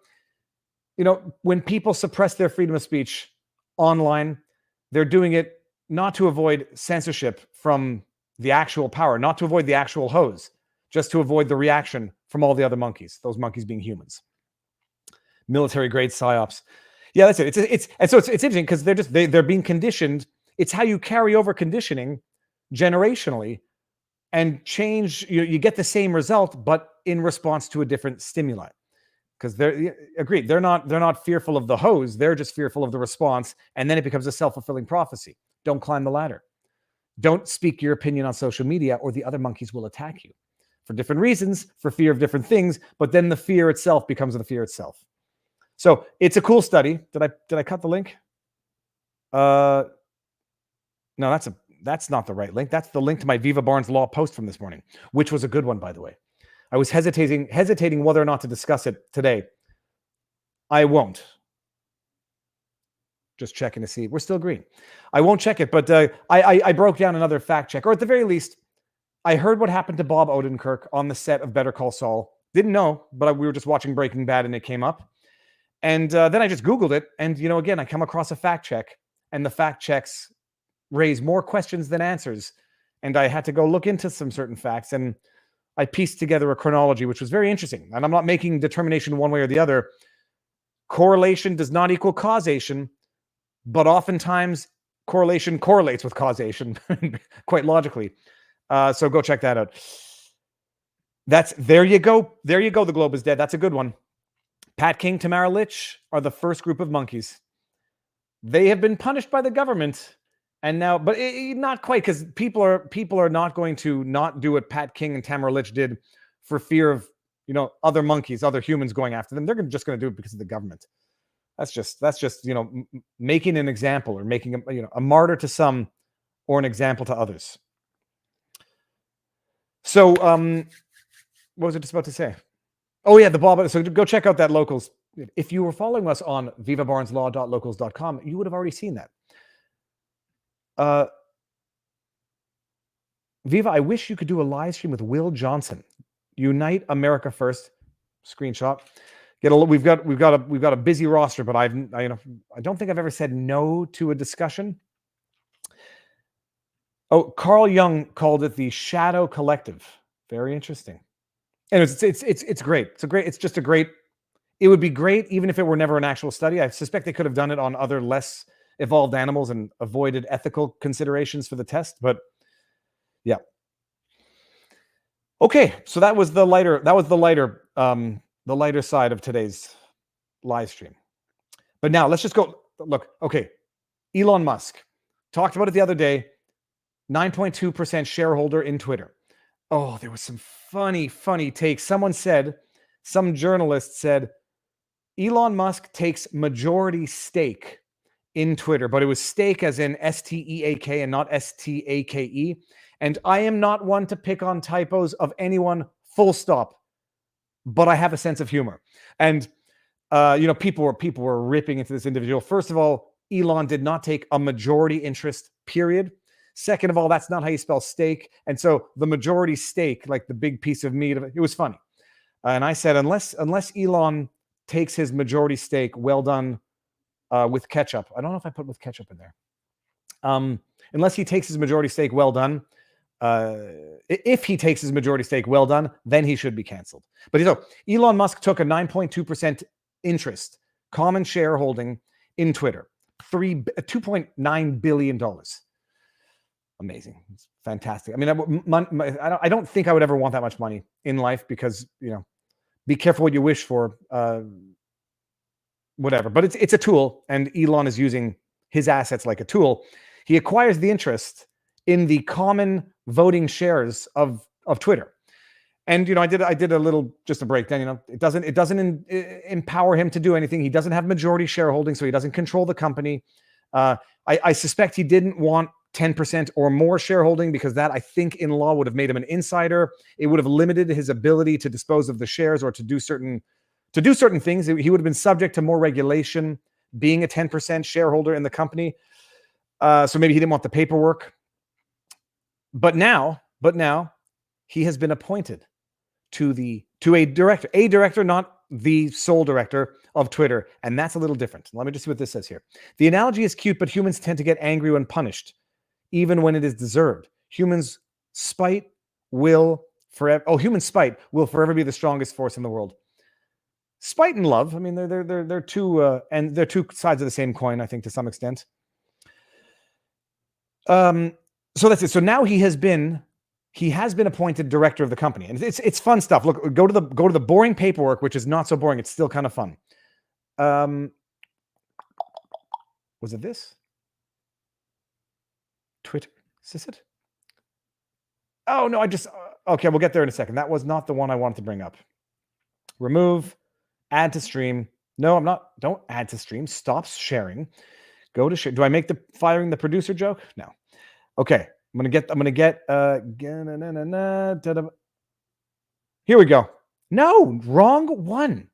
when people suppress their freedom of speech online, they're doing it not to avoid censorship from the actual power, not to avoid the actual hose, just to avoid the reaction from all the other monkeys, those monkeys being humans. Military grade psyops. Yeah, that's it. It's interesting because they're being conditioned. It's how you carry over conditioning generationally and change. You get the same result, but in response to a different stimuli. Because they're not fearful of the hose. They're just fearful of the response, and then it becomes a self-fulfilling prophecy. Don't climb the ladder. Don't speak your opinion on social media, or the other monkeys will attack you for different reasons, for fear of different things. But then the fear itself becomes the fear itself. So it's a cool study. Did I cut the link? No, that's not the right link. That's the link to my Viva Barnes Law post from this morning, which was a good one, by the way. I was hesitating whether or not to discuss it today. I won't. Just checking to see. We're still green. I won't check it, but I broke down another fact check, or at the very least, I heard what happened to Bob Odenkirk on the set of Better Call Saul. Didn't know, but we were just watching Breaking Bad and it came up. And then I just Googled it. And, again, I come across a fact check, and the fact checks raise more questions than answers. And I had to go look into some certain facts, and I pieced together a chronology, which was very interesting. And I'm not making determination one way or the other. Correlation does not equal causation, but oftentimes correlation correlates with causation quite logically. So go check that out. There you go. There you go. The globe is dead. That's a good one. Pat King, Tamara Litch are the first group of monkeys. They have been punished by the government, and now, but not quite, because people are not going to not do what Pat King and Tamara Litch did for fear of other monkeys, other humans going after them. They're just going to do it because of the government. That's just making an example, or making a martyr to some or an example to others. So what was I just about to say? Oh yeah, the Bob. So go check out that Locals. If you were following us on vivabarneslaw.locals.com, you would have already seen that. Viva, I wish you could do a live stream with Will Johnson. Unite America First. Screenshot. We've got a busy roster, but I don't think I've ever said no to a discussion. Oh, Carl Jung called it the Shadow Collective. Very interesting. Anyways, it's great. It would be great even if it were never an actual study. I suspect they could have done it on other less evolved animals and avoided ethical considerations for the test. But yeah. Okay, so that was the lighter side of today's live stream. But now let's just go look. Okay, Elon Musk, talked about it the other day. 9.2% shareholder in Twitter. Oh, there was some funny takes. Some journalist said, Elon Musk takes majority stake in Twitter, but it was stake as in S-T-E-A-K and not S-T-A-K-E. And I am not one to pick on typos of anyone, full stop. But I have a sense of humor. And, people were ripping into this individual. First of all, Elon did not take a majority interest, period. Second of all, that's not how you spell steak. And so the majority stake, like the big piece of meat, it was funny. And I said, unless Elon takes his majority stake, well done, with ketchup. I don't know if I put with ketchup in there. Unless he takes his majority stake, well done. If he takes his majority stake, well done, then he should be canceled. But Elon Musk took a 9.2% interest, common shareholding in Twitter, $2.9 billion. Amazing. It's fantastic. I mean, I don't think I would ever want that much money in life because, be careful what you wish for, whatever. But it's a tool, and Elon is using his assets like a tool. He acquires the interest in the common voting shares of Twitter. And, I did a little, just a breakdown, it doesn't empower him to do anything. He doesn't have majority shareholding, so he doesn't control the company. I suspect he didn't want 10% or more shareholding because that, I think, in law would have made him an insider. It would have limited his ability to dispose of the shares or to do certain things. He would have been subject to more regulation being a 10% shareholder in the company. So maybe he didn't want the paperwork. But now he has been appointed to a director, not the sole director of Twitter. And that's a little different. Let me just see what this says here. The analogy is cute, but humans tend to get angry when punished, even when it is deserved. Human spite will forever be the strongest force in the world. Spite and love, I mean, they're two and they're two sides of the same coin, I think, to some extent. So that's it. So now he has been appointed director of the company, and it's fun stuff. Look, go to the boring paperwork, which is not so boring. It's still kind of fun. Was it this? Twitter? Is this it? Oh no, okay, we'll get there in a second. That was not the one I wanted to bring up. Remove, add to stream. No, I'm not. Don't add to stream. Stop sharing. Go to share. Do I make the firing the producer joke? No. Okay. I'm gonna get here we go. No, wrong one.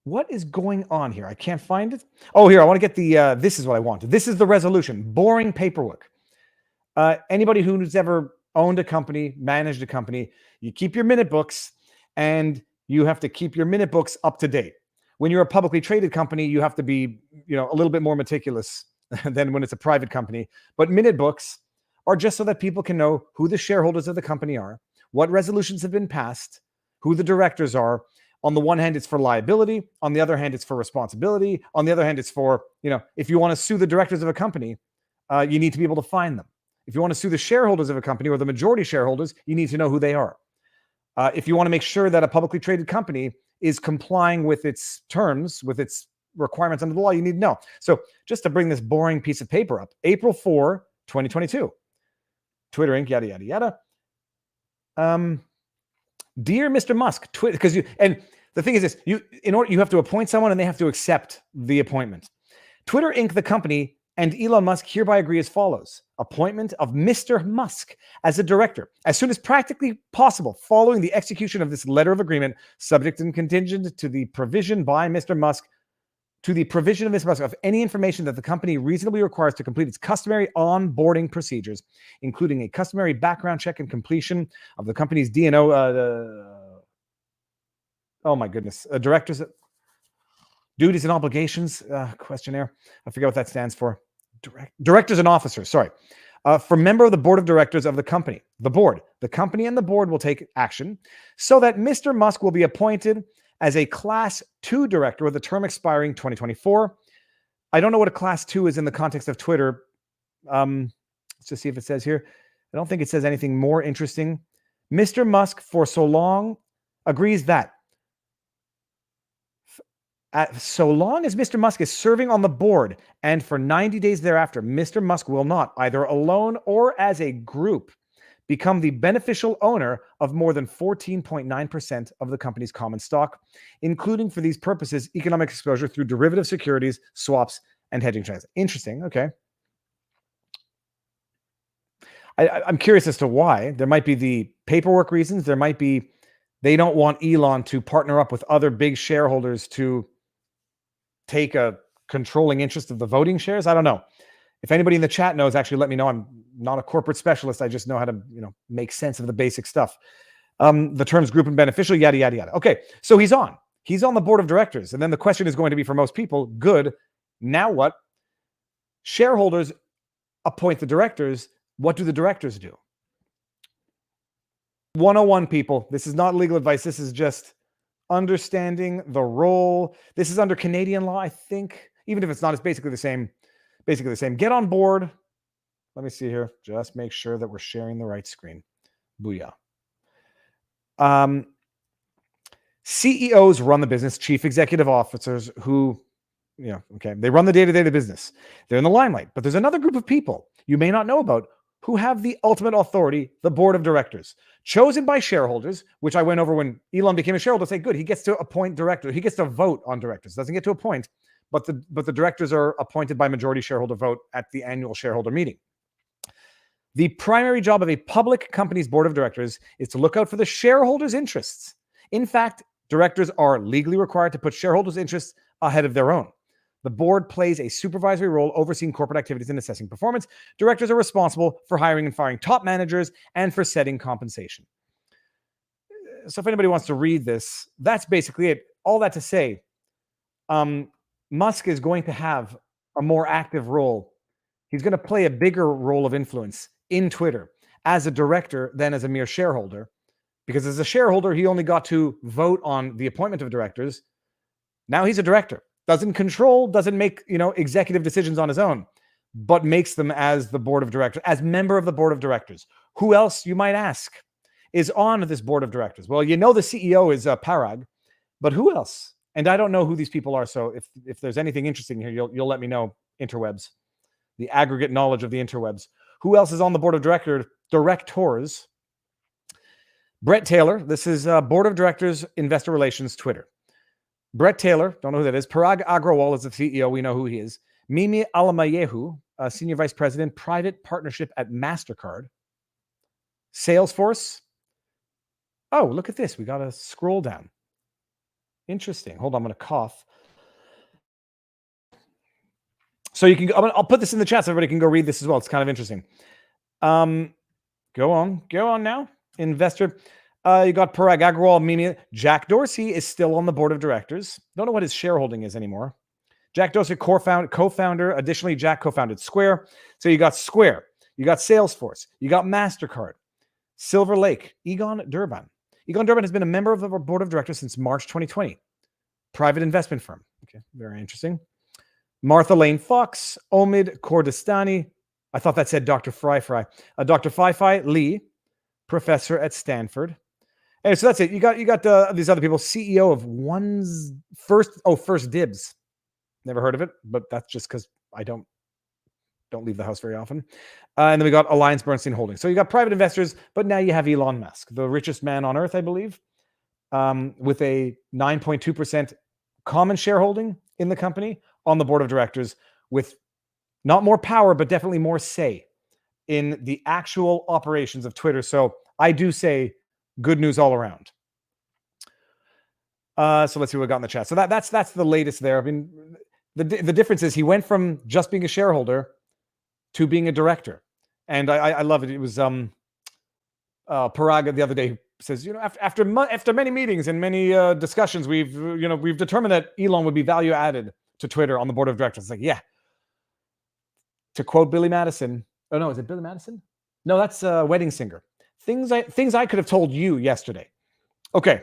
What is going on here? I can't find it. Oh, here, I want to get the this is what I wanted. This is the resolution. Boring paperwork. Anybody who's ever owned a company, managed a company, you keep your minute books, and you have to keep your minute books up to date. When you're a publicly traded company, you have to be, a little bit more meticulous than when it's a private company. But minute books are just so that people can know who the shareholders of the company are, what resolutions have been passed, who the directors are. On the one hand, it's for liability. On the other hand, it's for responsibility. On the other hand, it's for, if you want to sue the directors of a company, you need to be able to find them. If you want to sue the shareholders of a company or the majority shareholders, you need to know who they are. If you want to make sure that a publicly traded company is complying with its terms, with its requirements under the law, you need to know. So just to bring this boring piece of paper up, April 4, 2022, Twitter Inc., yada, yada, yada. Dear Mr. Musk, because and The thing is this: you have to appoint someone, and they have to accept the appointment. Twitter Inc., the company, and Elon Musk hereby agree as follows: appointment of Mr. Musk as a director as soon as practically possible following the execution of this letter of agreement, subject and contingent to the provision by Mr. Musk of any information that the company reasonably requires to complete its customary onboarding procedures, including a customary background check and completion of the company's D&O. Oh my goodness, directors' duties and obligations questionnaire. I forget what that stands for. Directors and officers. Sorry. For member of the board of directors of the company, the company and the board will take action so that Mr. Musk will be appointed as a class 2 director with a term expiring 2024. I don't know what a class 2 is in the context of Twitter. Let's just see if it says here. I don't think it says anything more interesting. Mr. Musk, for so long, agrees that so long as Mr. Musk is serving on the board and for 90 days thereafter, Mr. Musk will not, either alone or as a group, become the beneficial owner of more than 14.9% of the company's common stock, including for these purposes economic exposure through derivative securities, swaps, and hedging transactions. Interesting. Okay. I'm curious as to why. There might be the paperwork reasons. There might be they don't want Elon to partner up with other big shareholders to take a controlling interest of the voting shares. I don't know. If anybody in the chat knows, actually let me know. I'm not a corporate specialist. I just know how to, make sense of the basic stuff. The terms group and beneficial, yada, yada, yada. Okay, so he's on the board of directors. And then the question is going to be for most people, good, now what? Shareholders appoint the directors. What do the directors do? 101, people. This is not legal advice. This is just understanding the role. This is under Canadian law, I think. Even if it's not, it's basically the same. Get on board. Let me see here. Just make sure that we're sharing the right screen. Booyah. CEOs run the business, chief executive officers who, they run the day-to-day of the business. They're in the limelight. But there's another group of people you may not know about who have the ultimate authority, the board of directors, chosen by shareholders, which I went over when Elon became a shareholder. Say, good, he gets to appoint directors. He gets to vote on directors. Doesn't get to appoint, but the directors are appointed by majority shareholder vote at the annual shareholder meeting. The primary job of a public company's board of directors is to look out for the shareholders' interests. In fact, directors are legally required to put shareholders' interests ahead of their own. The board plays a supervisory role overseeing corporate activities and assessing performance. Directors are responsible for hiring and firing top managers and for setting compensation. So if anybody wants to read this, that's basically it. All that to say, Musk is going to have a more active role. He's going to play a bigger role of influence in Twitter as a director than as a mere shareholder, because as a shareholder, he only got to vote on the appointment of directors. Now he's a director. Doesn't control, doesn't make, executive decisions on his own, but makes them as the board of directors, as member of the board of directors. Who else, you might ask, is on this board of directors? Well, the CEO is Parag, but who else? And I don't know who these people are. So if there's anything interesting here, you'll let me know, interwebs, the aggregate knowledge of the interwebs. Who else is on the board of directors? Brett Taylor. This is board of directors, investor relations, Twitter. Brett Taylor, don't know who that is. Parag Agrawal is the CEO. We know who he is. Mimi Alamayehu, senior vice president, private partnership at MasterCard. Salesforce. Oh, look at this. We got to scroll down. Interesting. Hold on, I'm going to cough. So you can. I'll put this in the chat so everybody can go read this as well. It's kind of interesting. Go on now. Investor. You got Parag Agrawal, Mimi. Jack Dorsey is still on the board of directors. Don't know what his shareholding is anymore. Jack Dorsey, co-founder. Additionally, Jack co-founded Square. So you got Square. You got Salesforce. You got MasterCard. Silver Lake. Egon Durban. Egon Durban has been a member of the board of directors since March 2020. Private investment firm. Okay, very interesting. Martha Lane Fox. Omid Kordestani. I thought that said Dr. Fry. Dr. Fai Lee, professor at Stanford. Anyway, so that's it. You got these other people. CEO of First Dibs. Never heard of it, but that's just because I don't leave the house very often. And then we got Alliance Bernstein Holdings. So you got private investors, but now you have Elon Musk, the richest man on earth, I believe. with a 9.2% common shareholding in the company on the board of directors, with not more power, but definitely more say in the actual operations of Twitter. So I do say good news all around. So let's see what we got in the chat. So that's the latest there. I mean, the difference is he went from just being a shareholder to being a director, and I love it. It was Paraga the other day says, after many meetings and many discussions, we've determined that Elon would be value added to Twitter on the board of directors. It's like, yeah. To quote Billy Madison, oh no, is it Billy Madison? No, that's Wedding Singer. Things I could have told you yesterday. Okay.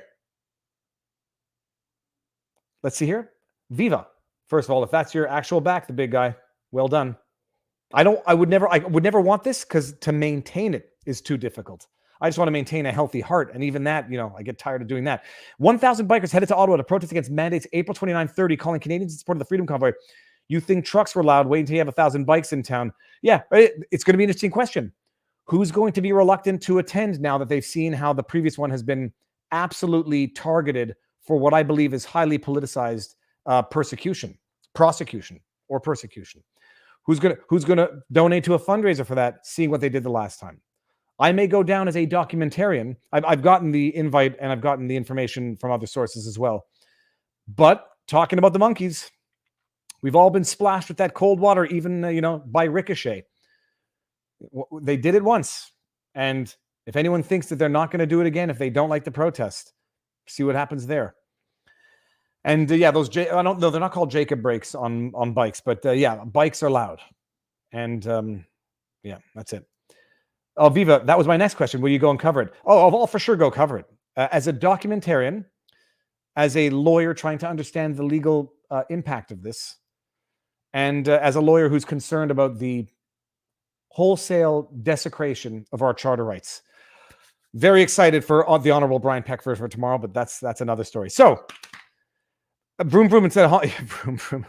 Let's see here. Viva. First of all, if that's your actual back, the big guy, well done. I would never want this, because to maintain it is too difficult. I just want to maintain a healthy heart. And even that, I get tired of doing that. 1,000 bikers headed to Ottawa to protest against mandates April 29-30, calling Canadians in support of the Freedom Convoy. You think trucks were loud? Wait until you have 1,000 bikes in town. Yeah, it's going to be an interesting question. Who's going to be reluctant to attend now that they've seen how the previous one has been absolutely targeted for what I believe is highly politicized prosecution? Who's gonna donate to a fundraiser for that, seeing what they did the last time? I may go down as a documentarian. I've gotten the invite and I've gotten the information from other sources as well. But talking about the monkeys, we've all been splashed with that cold water, even by ricochet. They did it once, and if anyone thinks that they're not going to do it again, if they don't like the protest, see what happens there. And I don't know, they're not called Jacob brakes on bikes, but bikes are loud. And that's it. Oh, Viva, that was my next question. Will you go and cover it? Oh, I'll for sure go cover it. As a documentarian, as a lawyer trying to understand the legal impact of this, and as a lawyer who's concerned about the wholesale desecration of our charter rights. Very excited for the Honorable Brian Peckford for tomorrow, but that's another story. So, vroom vroom instead of vroom vroom.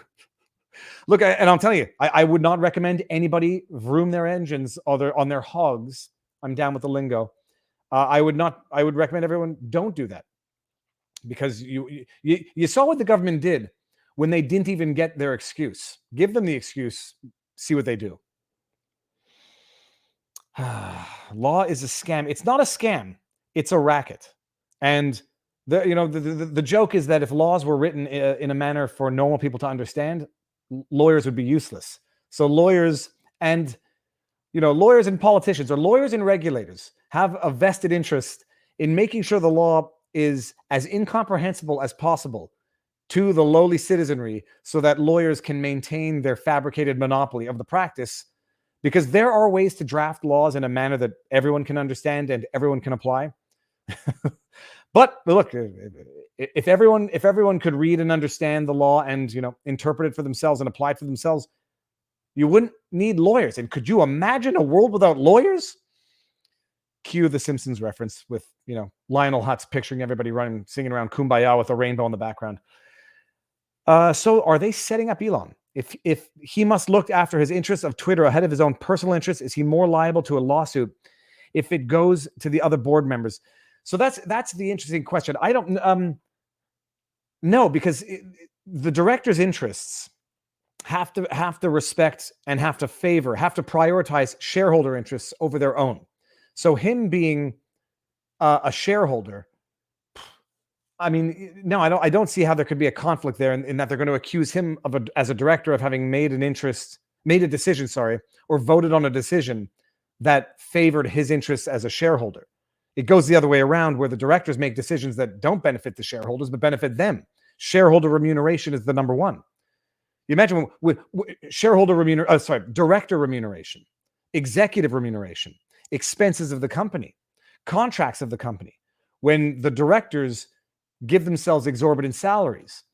Look, and I'm telling you, I would not recommend anybody vroom their engines on their hogs. I'm down with the lingo. I would recommend everyone don't do that, because you saw what the government did when they didn't even get their excuse. Give them the excuse. See what they do. Law is a scam. It's not a scam. It's a racket. And the joke is that if laws were written in a manner for normal people to understand, lawyers would be useless. So lawyers and politicians, or lawyers and regulators, have a vested interest in making sure the law is as incomprehensible as possible to the lowly citizenry, so that lawyers can maintain their fabricated monopoly of the practice, because there are ways to draft laws in a manner that everyone can understand and everyone can apply. But look, if everyone could read and understand the law and interpret it for themselves and apply it for themselves, you wouldn't need lawyers. And could you imagine a world without lawyers? Cue the Simpsons reference with Lionel Hutz picturing everybody singing around Kumbaya with a rainbow in the background. So are they setting up Elon? If he must look after his interests of Twitter ahead of his own personal interests, is he more liable to a lawsuit if it goes to the other board members? So that's the interesting question. I don't no, because the director's interests have to respect and have to prioritize shareholder interests over their own. So him being a shareholder, I mean, no, I don't see how there could be a conflict there in that they're going to accuse him as a director of having made a decision, or voted on a decision that favored his interests as a shareholder. It goes the other way around, where the directors make decisions that don't benefit the shareholders, but benefit them. Shareholder remuneration is the number one. You imagine with director remuneration, executive remuneration, expenses of the company, contracts of the company. When the directors give themselves exorbitant salaries,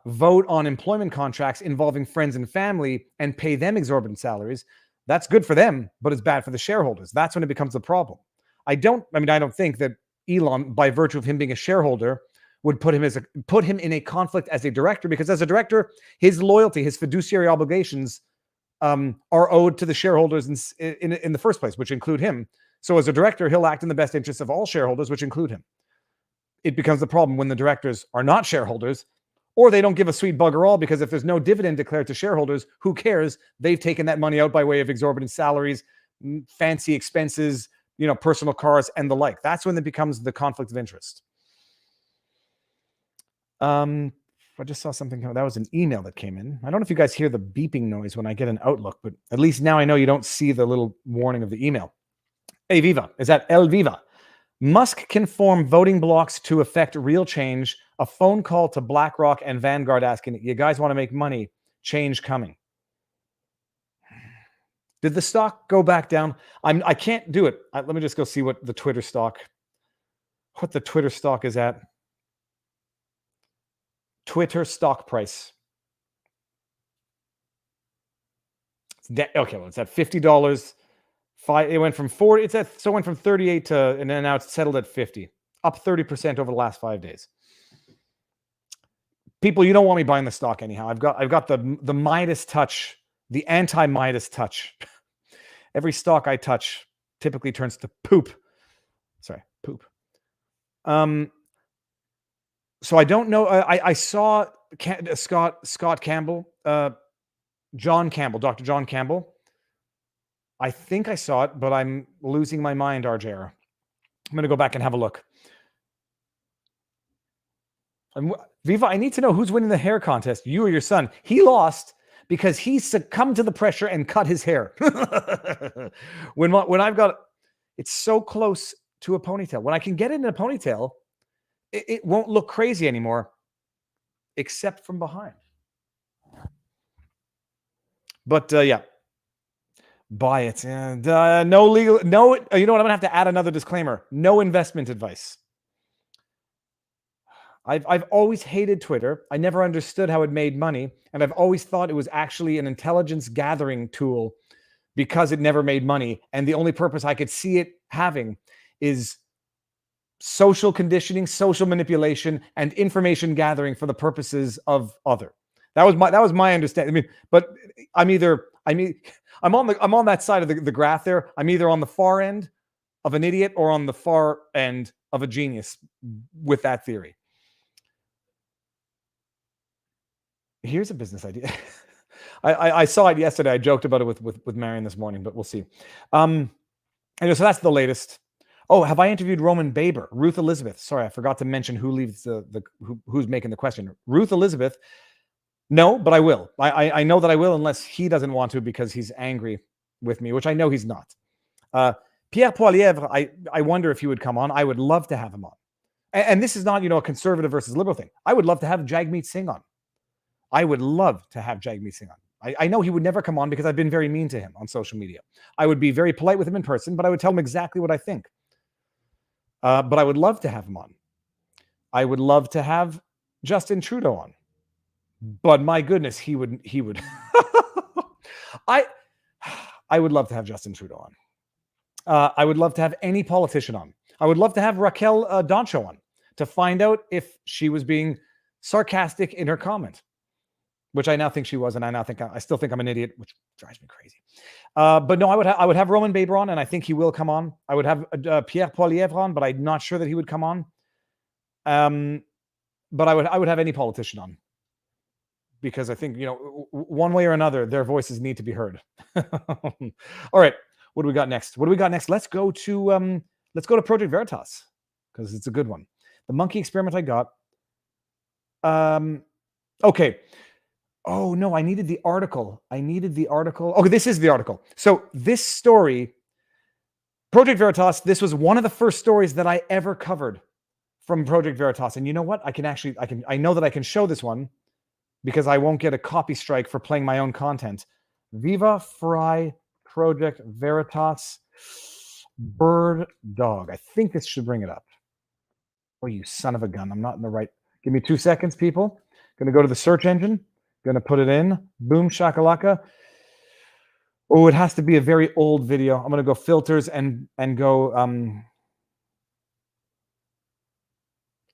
vote on employment contracts involving friends and family, and pay them exorbitant salaries, that's good for them, but it's bad for the shareholders. That's when it becomes a problem. I don't think that Elon, by virtue of him being a shareholder, would put him in a conflict as a director, because as a director, his loyalty, his fiduciary obligations are owed to the shareholders in the first place, which include him. So as a director, he'll act in the best interests of all shareholders, which include him. it becomes the problem when the directors are not shareholders, or they don't give a sweet bugger all, because if there's no dividend declared to shareholders, who cares? They've taken that money out by way of exorbitant salaries, fancy expenses, personal cars and the like. That's when it becomes the conflict of interest. I just saw something. That was an email that came in. I don't know if you guys hear the beeping noise when I get an Outlook, but at least now I know you don't see the little warning of the email. Hey, Viva. Is that El Viva? Musk can form voting blocks to affect real change. A phone call to BlackRock and Vanguard asking, you guys want to make money? Change coming. Did the stock go back down? I can't do it. Let me just go see what the Twitter stock is at. Twitter stock price. Okay, well, it's at $50. It went from 40. It went from 38 to, and then now it's settled at 50, up 30% over the last 5 days. People, you don't want me buying the stock anyhow. I've got the Midas touch, the anti-Midas touch. Every stock I touch typically turns to poop. Sorry, poop. So I don't know. I saw Scott Campbell, John Campbell, Dr. John Campbell. I think I saw it, but I'm losing my mind, RJR. I'm going to go back and have a look. Viva, I need to know who's winning the hair contest, you or your son. He lost because he succumbed to the pressure and cut his hair. when I've got, it's so close to a ponytail. When I can get it in a ponytail, it won't look crazy anymore, except from behind. But yeah, buy it. And no legal, no. You know what? I'm gonna have to add another disclaimer. No investment advice. I've always hated Twitter. I never understood how it made money, and I've always thought it was actually an intelligence gathering tool because it never made money, and the only purpose I could see it having is social conditioning, social manipulation, and information gathering for the purposes of other. That was my understanding. I mean, but I'm on that side of the graph there. I'm either on the far end of an idiot or on the far end of a genius with that theory. Here's a business idea. I saw it yesterday. I joked about it with Marion this morning, but we'll see. Anyway, so that's the latest. Oh, have I interviewed Roman Baber? Ruth Elizabeth. Sorry, I forgot to mention who leaves who's making the question. Ruth Elizabeth. No, but I will. I know that I will, unless he doesn't want to because he's angry with me, which I know he's not. Pierre Poilievre, I wonder if he would come on. I would love to have him on. And this is not, a conservative versus liberal thing. I would love to have Jagmeet Singh on. I would love to have Jagmeet Singh on. I know he would never come on because I've been very mean to him on social media. I would be very polite with him in person, but I would tell him exactly what I think. But I would love to have him on. I would love to have Justin Trudeau on. But my goodness, he would. I would love to have Justin Trudeau on. I would love to have any politician on. I would love to have Raquel Doncho on to find out if she was being sarcastic in her comment, which I now think she was, and I still think I'm an idiot, which drives me crazy. But no, I would have Roman Baber on, and I think he will come on. I would have Pierre Poilievre on, but I'm not sure that he would come on. But I would have any politician on, because I think, one way or another, their voices need to be heard. All right, what do we got next? Let's go to Project Veritas, because it's a good one. The monkey experiment I got. Okay. Oh, no, I needed the article. Okay, this is the article. So this story, Project Veritas, this was one of the first stories that I ever covered from Project Veritas. And you know what? I know that I can show this one because I won't get a copy strike for playing my own content. Viva Frei, Project Veritas, bird dog. I think this should bring it up. Oh, you son of a gun. I'm not in the right. Give me 2 seconds, people. Going to go to the search engine. Going to put it in. Boom, shakalaka. Oh, it has to be a very old video. I'm going to go filters and go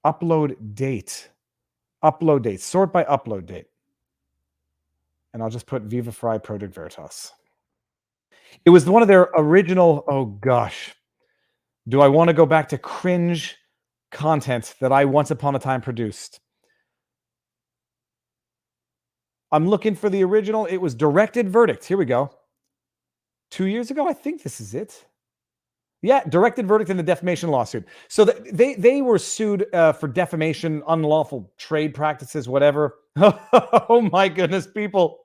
upload date. Upload date. Sort by upload date. And I'll just put Viva Frei Project Veritas. It was one of their original, oh gosh. Do I want to go back to cringe content that I once upon a time produced. I'm looking for the original. It was directed verdict. Here we go. 2 years ago, I think this is it. Yeah, directed verdict in the defamation lawsuit. So they were sued for defamation, unlawful trade practices, whatever. Oh my goodness, people,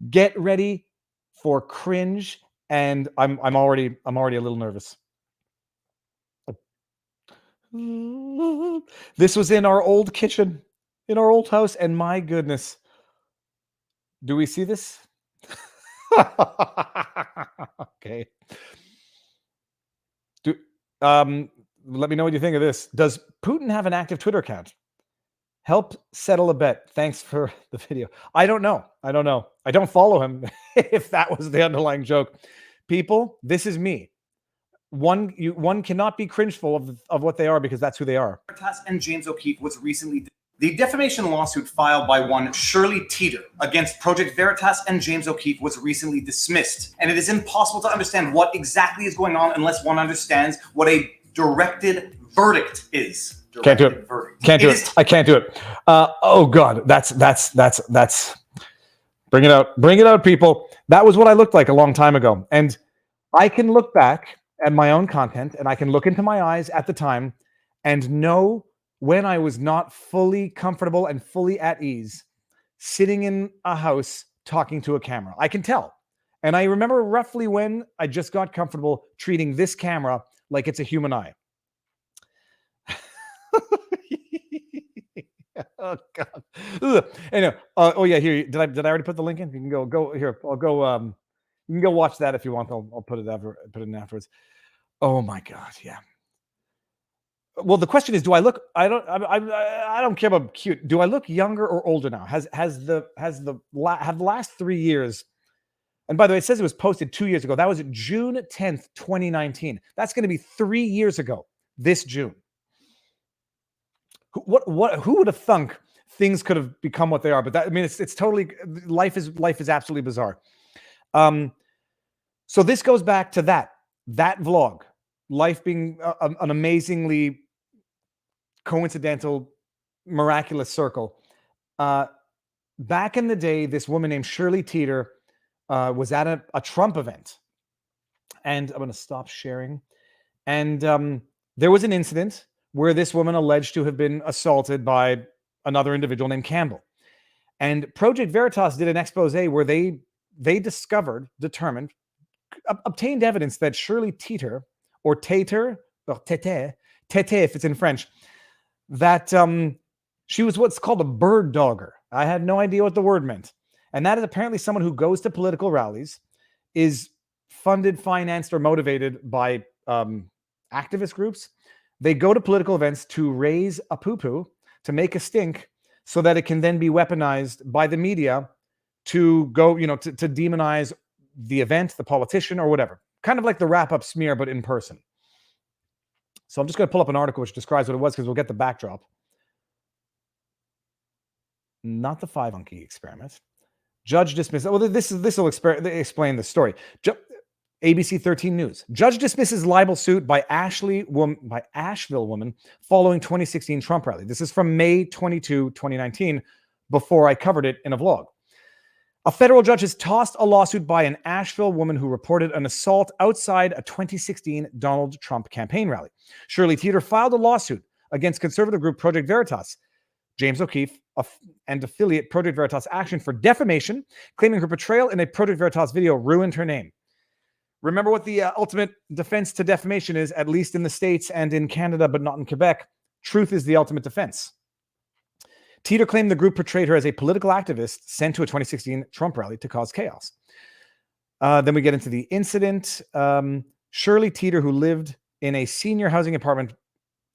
get ready for cringe, and I'm already a little nervous. This was in our old kitchen, in our old house, and my goodness, do we see this? Okay. Let me know what you think of this. Does Putin have an active Twitter account? Help settle a bet. Thanks for the video. I don't know. I don't follow him. If that was the underlying joke, people, this is me. One cannot be cringeful of what they are, because that's who they are. Veritas and James O'Keefe was recently the defamation lawsuit filed by one Shirley Teeter against Project Veritas and James O'Keefe was recently dismissed, and it is impossible to understand what exactly is going on unless one understands what a directed verdict is. Can't do it. Can't do it. I can't do it. Oh God, that's. Bring it out. Bring it out, people. That was what I looked like a long time ago, and I can look back at my own content, and I can look into my eyes at the time and know when I was not fully comfortable and fully at ease sitting in a house talking to a camera. I can tell. And I remember roughly when I just got comfortable treating this camera like it's a human eye. Oh God. Ugh. Anyway, oh yeah, here. Did I already put the link in? You can go here. I'll go. You can go watch that if you want. I'll put it in afterwards. Oh my God, yeah. Well, the question is, do I look? I don't care about cute. Do I look younger or older now? Have the last 3 years? And by the way, it says it was posted 2 years ago. That was June 10th, 2019. That's going to be 3 years ago this June. Who would have thunk things could have become what they are? But that, I mean, it's totally, life is absolutely bizarre. So this goes back to that vlog, life being an amazingly coincidental, miraculous circle. Back in the day, this woman named Shirley Teeter was at a Trump event, and I'm going to stop sharing. And there was an incident where this woman alleged to have been assaulted by another individual named Campbell. And Project Veritas did an expose where they determined, obtained evidence that Shirley Teeter, or Tater, or Tete if it's in French, that she was what's called a bird dogger. I had no idea what the word meant. And that is apparently someone who goes to political rallies, is funded, financed, or motivated by activist groups. They go to political events to raise a poo-poo, to make a stink, so that it can then be weaponized by the media to go, to demonize the event, the politician, or whatever. Kind of like the wrap-up smear, but in person. So I'm just going to pull up an article which describes what it was, because we'll get the backdrop. Not the 5 monkey experiment. Judge dismisses. Well, this will explain the story. ABC 13 News. Judge dismisses libel suit by Asheville woman following 2016 Trump rally. This is from May 22, 2019, before I covered it in a vlog. A federal judge has tossed a lawsuit by an Asheville woman who reported an assault outside a 2016 Donald Trump campaign rally. Shirley Teeter filed a lawsuit against conservative group Project Veritas, James O'Keefe, and affiliate Project Veritas Action for defamation, claiming her portrayal in a Project Veritas video ruined her name. Remember what the ultimate defense to defamation is, at least in the States and in Canada, but not in Quebec. Truth is the ultimate defense. Teeter claimed the group portrayed her as a political activist sent to a 2016 Trump rally to cause chaos. Then we get into the incident. Shirley Teeter, who lived in a senior housing apartment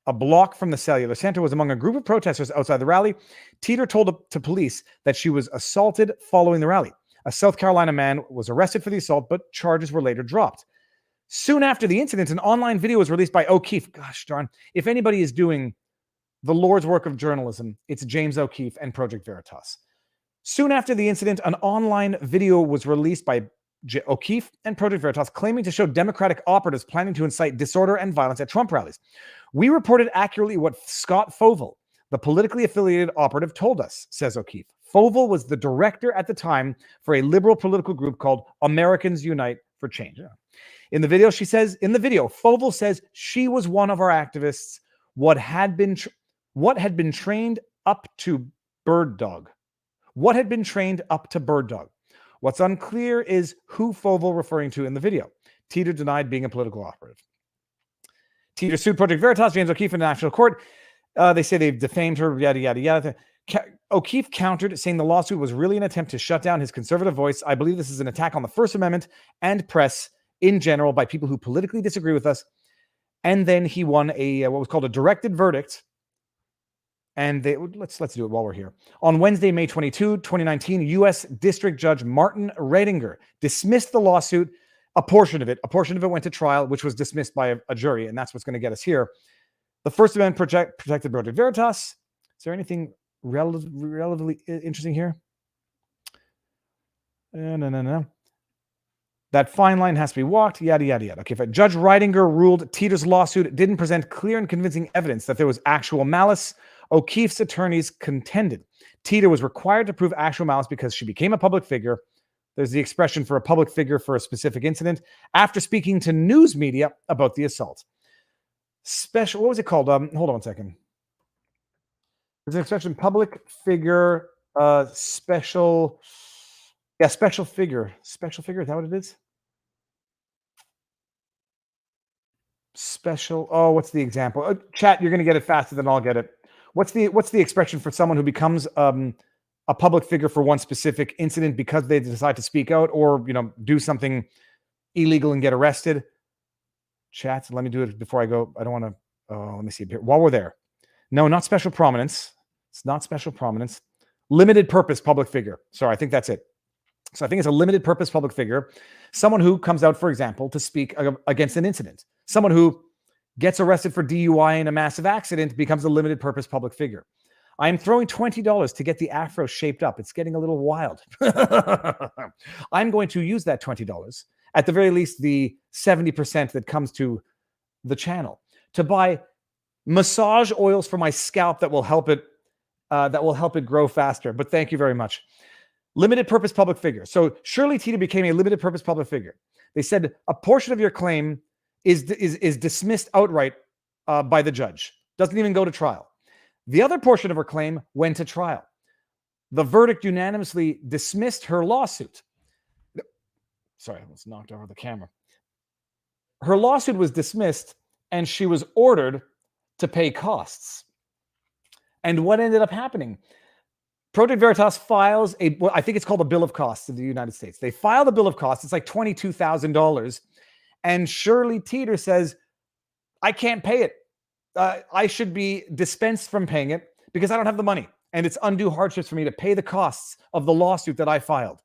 a block from the Cellular Center, was among a group of protesters outside the rally. Teeter told to police that she was assaulted following the rally. A South Carolina man was arrested for the assault, but charges were later dropped. Soon after the incident, an online video was released by O'Keefe. Gosh darn. If anybody is doing the Lord's work of journalism, it's James O'Keefe and Project Veritas. Soon after the incident, an online video was released by O'Keefe and Project Veritas claiming to show Democratic operatives planning to incite disorder and violence at Trump rallies. We reported accurately what Scott Fovel, the politically affiliated operative, told us, says O'Keefe. Fovel was the director at the time for a liberal political group called Americans Unite for Change. In the video, Fovel says she was one of our activists, what had been trained up to bird dog. What had been trained up to bird dog. What's unclear is who Fovel referring to in the video. Teeter denied being a political operative. Teeter sued Project Veritas, James O'Keefe in the national court. They say they've defamed her, yada, yada, yada. O'Keefe countered, saying the lawsuit was really an attempt to shut down his conservative voice. I believe this is an attack on the First Amendment and press in general by people who politically disagree with us. And then he won a what was called a directed verdict. And let's do it while we're here. On Wednesday, May 22, 2019, U.S. District Judge Martin Redinger dismissed the lawsuit. A portion of it went to trial, which was dismissed by a jury, and that's what's going to get us here. The First Amendment protected Project Veritas. Is there anything relatively interesting here? No. That fine line has to be walked, yada, yada, yada. Okay, but Judge Redinger ruled Teeter's lawsuit didn't present clear and convincing evidence that there was actual malice. O'Keefe's attorneys contended Teeter was required to prove actual malice because she became a public figure. There's the expression for a public figure for a specific incident after speaking to news media about the assault. What was it called? Hold on one second. There's an expression, public figure, special figure. Special figure, is that what it is? What's the example? Chat, you're going to get it faster than I'll get it. What's the expression for someone who becomes a public figure for one specific incident because they decide to speak out or do something illegal and get arrested? Chat, let me do it before I go. I don't want to. Let me see here. While we're there, no, not special prominence. It's not special prominence. Limited purpose public figure. Sorry, I think that's it. So I think it's a limited purpose public figure. Someone who comes out, for example, to speak against an incident. Someone who gets arrested for DUI in a massive accident becomes a limited purpose public figure. I am throwing $20 to get the afro shaped up. It's getting a little wild. I'm going to use that $20, at the very least the 70% that comes to the channel, to buy massage oils for my scalp that will help it grow faster. But thank you very much. Limited purpose public figure. So Shirley Teeter became a limited purpose public figure. They said a portion of your claim is dismissed outright by the judge. Doesn't even go to trial. The other portion of her claim went to trial. The verdict unanimously dismissed her lawsuit. Sorry, I almost knocked over the camera. Her lawsuit was dismissed and she was ordered to pay costs. And what ended up happening? Project Veritas files I think it's called a bill of costs in the United States. They filed a bill of costs. It's like $22,000. And Shirley Teeter says, I can't pay it. I should be dispensed from paying it because I don't have the money. And it's undue hardships for me to pay the costs of the lawsuit that I filed.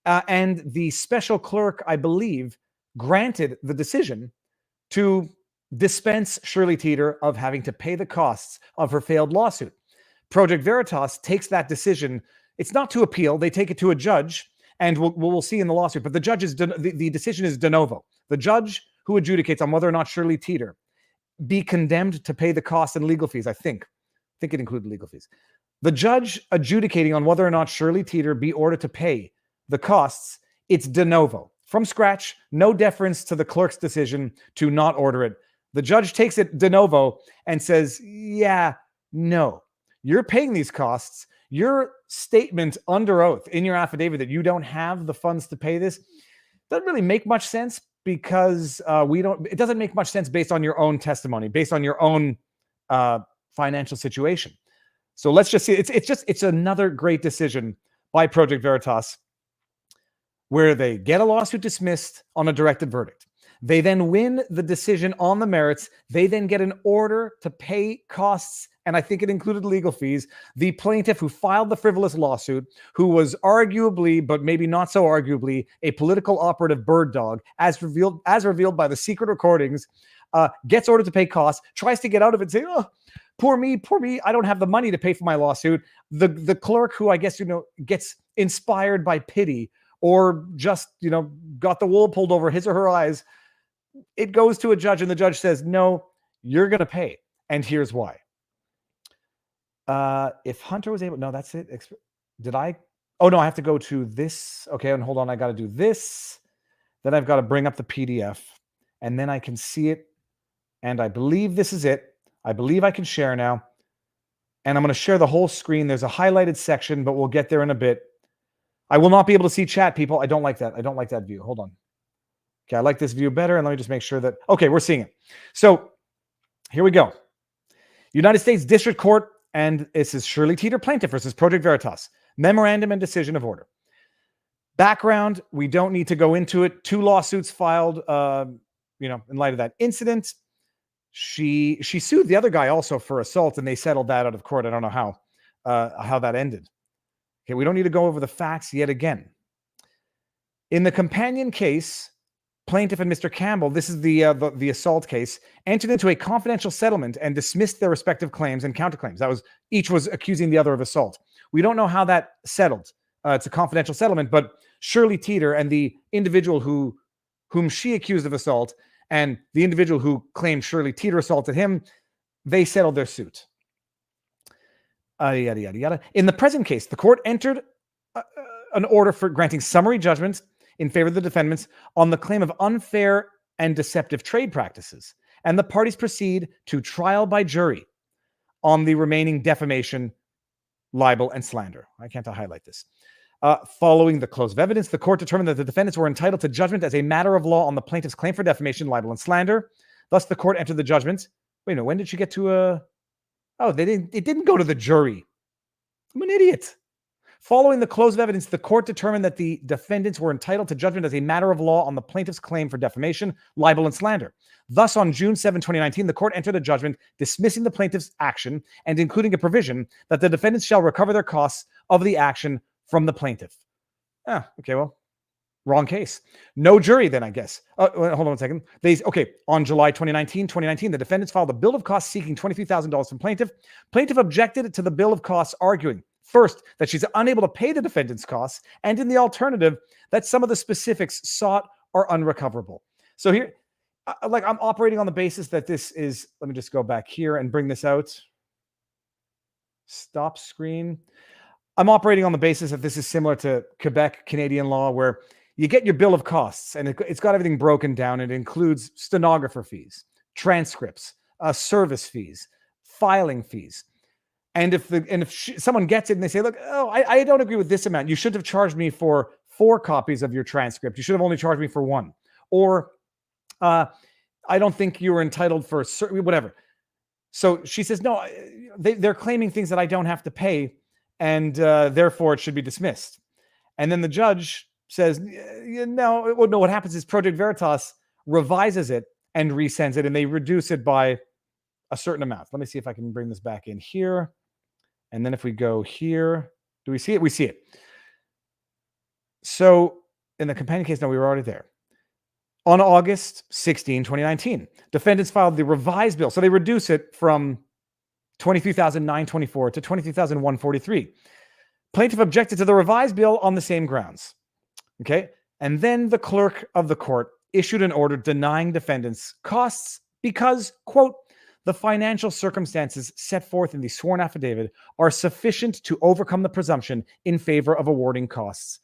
And the special clerk, I believe, granted the decision to dispense Shirley Teeter of having to pay the costs of her failed lawsuit. Project Veritas takes that decision. It's not to appeal. They take it to a judge, and we'll see in the lawsuit. But the decision is de novo. The judge who adjudicates on whether or not Shirley Teeter be condemned to pay the costs and legal fees. I think it included legal fees. The judge adjudicating on whether or not Shirley Teeter be ordered to pay the costs, it's de novo. From scratch, no deference to the clerk's decision to not order it. The judge takes it de novo and says, yeah, no, you're paying these costs. Your statement under oath in your affidavit that you don't have the funds to pay this doesn't really make much sense because it doesn't make much sense based on your own testimony, based on your own financial situation. So let's just see. It's another great decision by Project Veritas where they get a lawsuit dismissed on a directed verdict. They then win the decision on the merits. They then get an order to pay costs, and I think it included legal fees. The plaintiff who filed the frivolous lawsuit, who was arguably, but maybe not so arguably, a political operative bird dog, as revealed by the secret recordings, gets ordered to pay costs, tries to get out of it and say, oh, poor me, I don't have the money to pay for my lawsuit. The clerk, who I guess, gets inspired by pity, or just, got the wool pulled over his or her eyes, it goes to a judge and the judge says, no, you're going to pay. And here's why. If Hunter was able, no, that's it. Oh no, I have to go to this. Okay. And hold on. I got to do this. Then I've got to bring up the PDF and then I can see it. And I believe this is it. I believe I can share now. And I'm going to share the whole screen. There's a highlighted section, but we'll get there in a bit. I will not be able to see chat, people. I don't like that. I don't like that view. Hold on. Okay, I like this view better. And let me just make sure that, okay, we're seeing it. So here we go. United States District Court, and this is Shirley Teeter, plaintiff versus Project Veritas. Memorandum and decision of order. Background, we don't need to go into it. 2 lawsuits filed, in light of that incident. She sued the other guy also for assault, and they settled that out of court. I don't know how that ended. Okay, we don't need to go over the facts yet again. In the companion case, plaintiff and Mr. Campbell, this is the assault case, entered into a confidential settlement and dismissed their respective claims and counterclaims. Each was accusing the other of assault. We don't know how that settled. It's a confidential settlement, but Shirley Teeter and the individual whom she accused of assault and the individual who claimed Shirley Teeter assaulted him, they settled their suit. Yada, yada, yada. In the present case, the court entered an order for granting summary judgment in favor of the defendants on the claim of unfair and deceptive trade practices, and the parties proceed to trial by jury on the remaining defamation, libel, and slander. Why can't I highlight this? Following the close of evidence, the court determined that the defendants were entitled to judgment as a matter of law on the plaintiff's claim for defamation, libel, and slander. Thus, the court entered the judgment. Wait a minute, when did she get to it didn't go to the jury. I'm an idiot. Following the close of evidence, the court determined that the defendants were entitled to judgment as a matter of law on the plaintiff's claim for defamation, libel, and slander. Thus, on June 7, 2019, the court entered a judgment dismissing the plaintiff's action and including a provision that the defendants shall recover their costs of the action from the plaintiff. Okay, well, wrong case. No jury then, I guess. Hold on a second. On July 2019, the defendants filed a bill of costs seeking $23,000 from plaintiff. Plaintiff objected to the bill of costs, arguing, first, that she's unable to pay the defendant's costs, and in the alternative, that some of the specifics sought are unrecoverable. So here, I'm operating on the basis that this is, let me just go back here and bring this out. Stop screen. I'm operating on the basis that this is similar to Quebec, Canadian law, where you get your bill of costs and it's got everything broken down. It includes stenographer fees, transcripts, service fees, filing fees. And if someone gets it and they say, look, I don't agree with this amount. You shouldn't have charged me for 4 copies of your transcript. You should have only charged me for 1. Or I don't think you were entitled for whatever. So she says, no, they're claiming things that I don't have to pay, and therefore it should be dismissed. And then the judge says, no, what happens is Project Veritas revises it and resends it, and they reduce it by a certain amount. Let me see if I can bring this back in here. And then if we go here, do we see it? We see it. So in the companion case, no, we were already there. On August 16, 2019, defendants filed the revised bill. So they reduce it from $23,924 to $23,143. Plaintiff objected to the revised bill on the same grounds. Okay. And then the clerk of the court issued an order denying defendants costs because, quote, the financial circumstances set forth in the sworn affidavit are sufficient to overcome the presumption in favor of awarding costs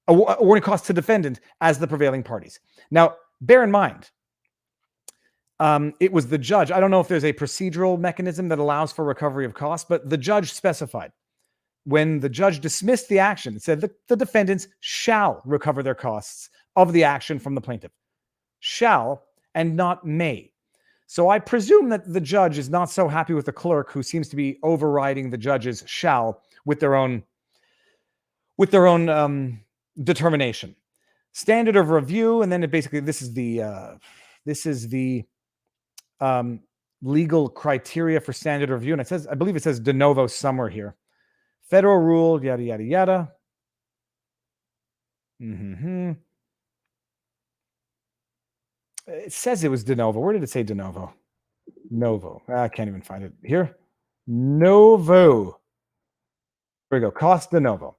to defendant as the prevailing parties. Now, bear in mind, it was the judge. I don't know if there's a procedural mechanism that allows for recovery of costs, but the judge specified. When the judge dismissed the action, it said the defendants shall recover their costs of the action from the plaintiff. Shall and not may. So I presume that the judge is not so happy with the clerk who seems to be overriding the judge's shall with their own determination. Standard of review, and then it basically this is the legal criteria for standard review, and I believe it says de novo somewhere here. Federal rule, yada yada yada. It says it was de novo. Where did it say de novo? Novo. I can't even find it here. Novo. There we go. Cost de novo.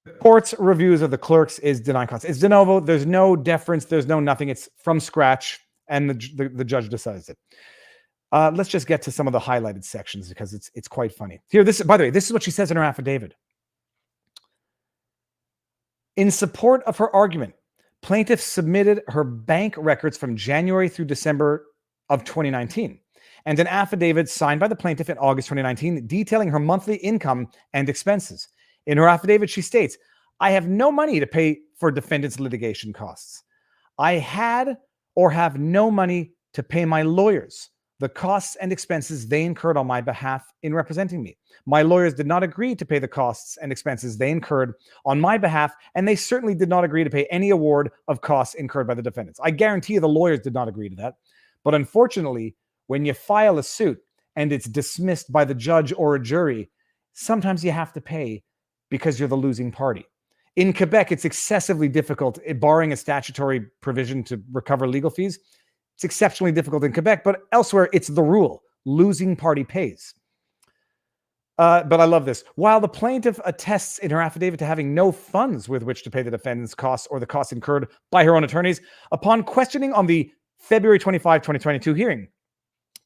Court's reviews of the clerks is denying costs. It's de novo. There's no deference. There's no nothing. It's from scratch, and the judge decides it. Let's just get to some of the highlighted sections because it's quite funny. Here, by the way, this is what she says in her affidavit. In support of her argument, plaintiff submitted her bank records from January through December of 2019 and an affidavit signed by the plaintiff in August 2019 detailing her monthly income and expenses. In her affidavit, she states, I have no money to pay for defendant's litigation costs. I had or have no money to pay my lawyers the costs and expenses they incurred on my behalf in representing me. My lawyers did not agree to pay the costs and expenses they incurred on my behalf, and they certainly did not agree to pay any award of costs incurred by the defendants. I guarantee you the lawyers did not agree to that. But unfortunately, when you file a suit and it's dismissed by the judge or a jury, sometimes you have to pay because you're the losing party. In Quebec, it's excessively difficult, barring a statutory provision to recover legal fees. It's exceptionally difficult in Quebec, but elsewhere, it's the rule. Losing party pays. But I love this. While the plaintiff attests in her affidavit to having no funds with which to pay the defendant's costs or the costs incurred by her own attorneys, upon questioning on the February 25, 2022 hearing,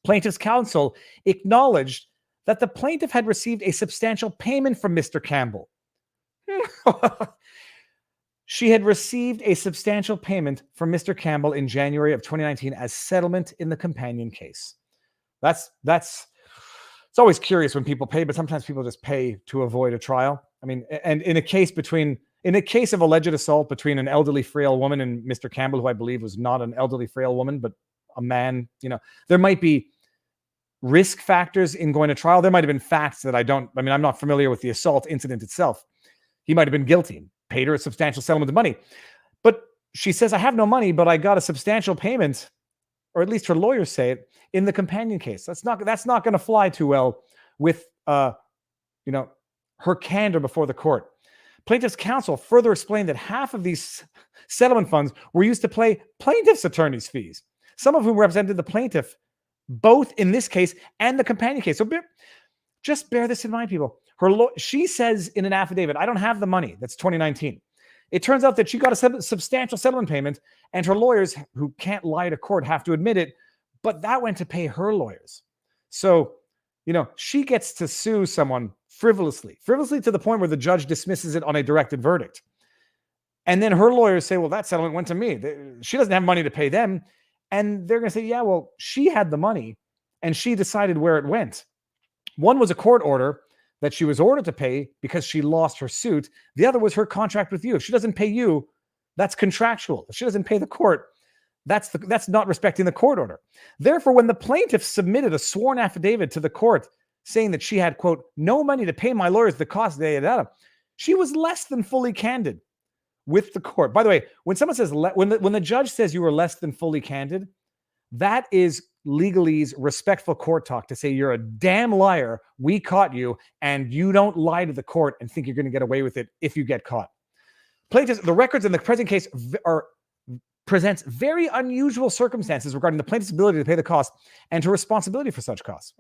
plaintiff's counsel acknowledged that the plaintiff had received a substantial payment from Mr. Campbell. She had received a substantial payment from Mr. Campbell in January of 2019 as settlement in the companion case. It's always curious when people pay, but sometimes people just pay to avoid a trial. I mean, and in a case of alleged assault between an elderly frail woman and Mr. Campbell, who I believe was not an elderly frail woman, but a man, there might be risk factors in going to trial. There might have been facts that I'm not familiar with the assault incident itself. He might have been guilty, paid her a substantial settlement of money. But she says, I have no money, but I got a substantial payment, or at least her lawyers say it, in the companion case. That's not going to fly too well with her candor before the court. Plaintiff's counsel further explained that half of these settlement funds were used to pay plaintiff's attorney's fees, some of whom represented the plaintiff, both in this case and the companion case. So just bear this in mind, people. She says in an affidavit, I don't have the money. That's 2019. It turns out that she got a substantial settlement payment, and her lawyers, who can't lie to court, have to admit it, but that went to pay her lawyers. So, she gets to sue someone frivolously to the point where the judge dismisses it on a directed verdict. And then her lawyers say, well, that settlement went to me. She doesn't have money to pay them. And they're going to say, yeah, well, she had the money and she decided where it went. One was a court order that she was ordered to pay because she lost her suit. The other was her contract with you. If she doesn't pay you, that's contractual. If she doesn't pay the court, that's not respecting the court order. Therefore, when the plaintiff submitted a sworn affidavit to the court saying that she had, quote, no money to pay my lawyers the cost, she was less than fully candid with the court. By the way, when someone says, when the judge says you were less than fully candid, that is legalese respectful court talk to say you're a damn liar, we caught you, and you don't lie to the court and think you're going to get away with it if you get caught. The records in the present case presents very unusual circumstances regarding the plaintiff's ability to pay the cost and her responsibility for such costs.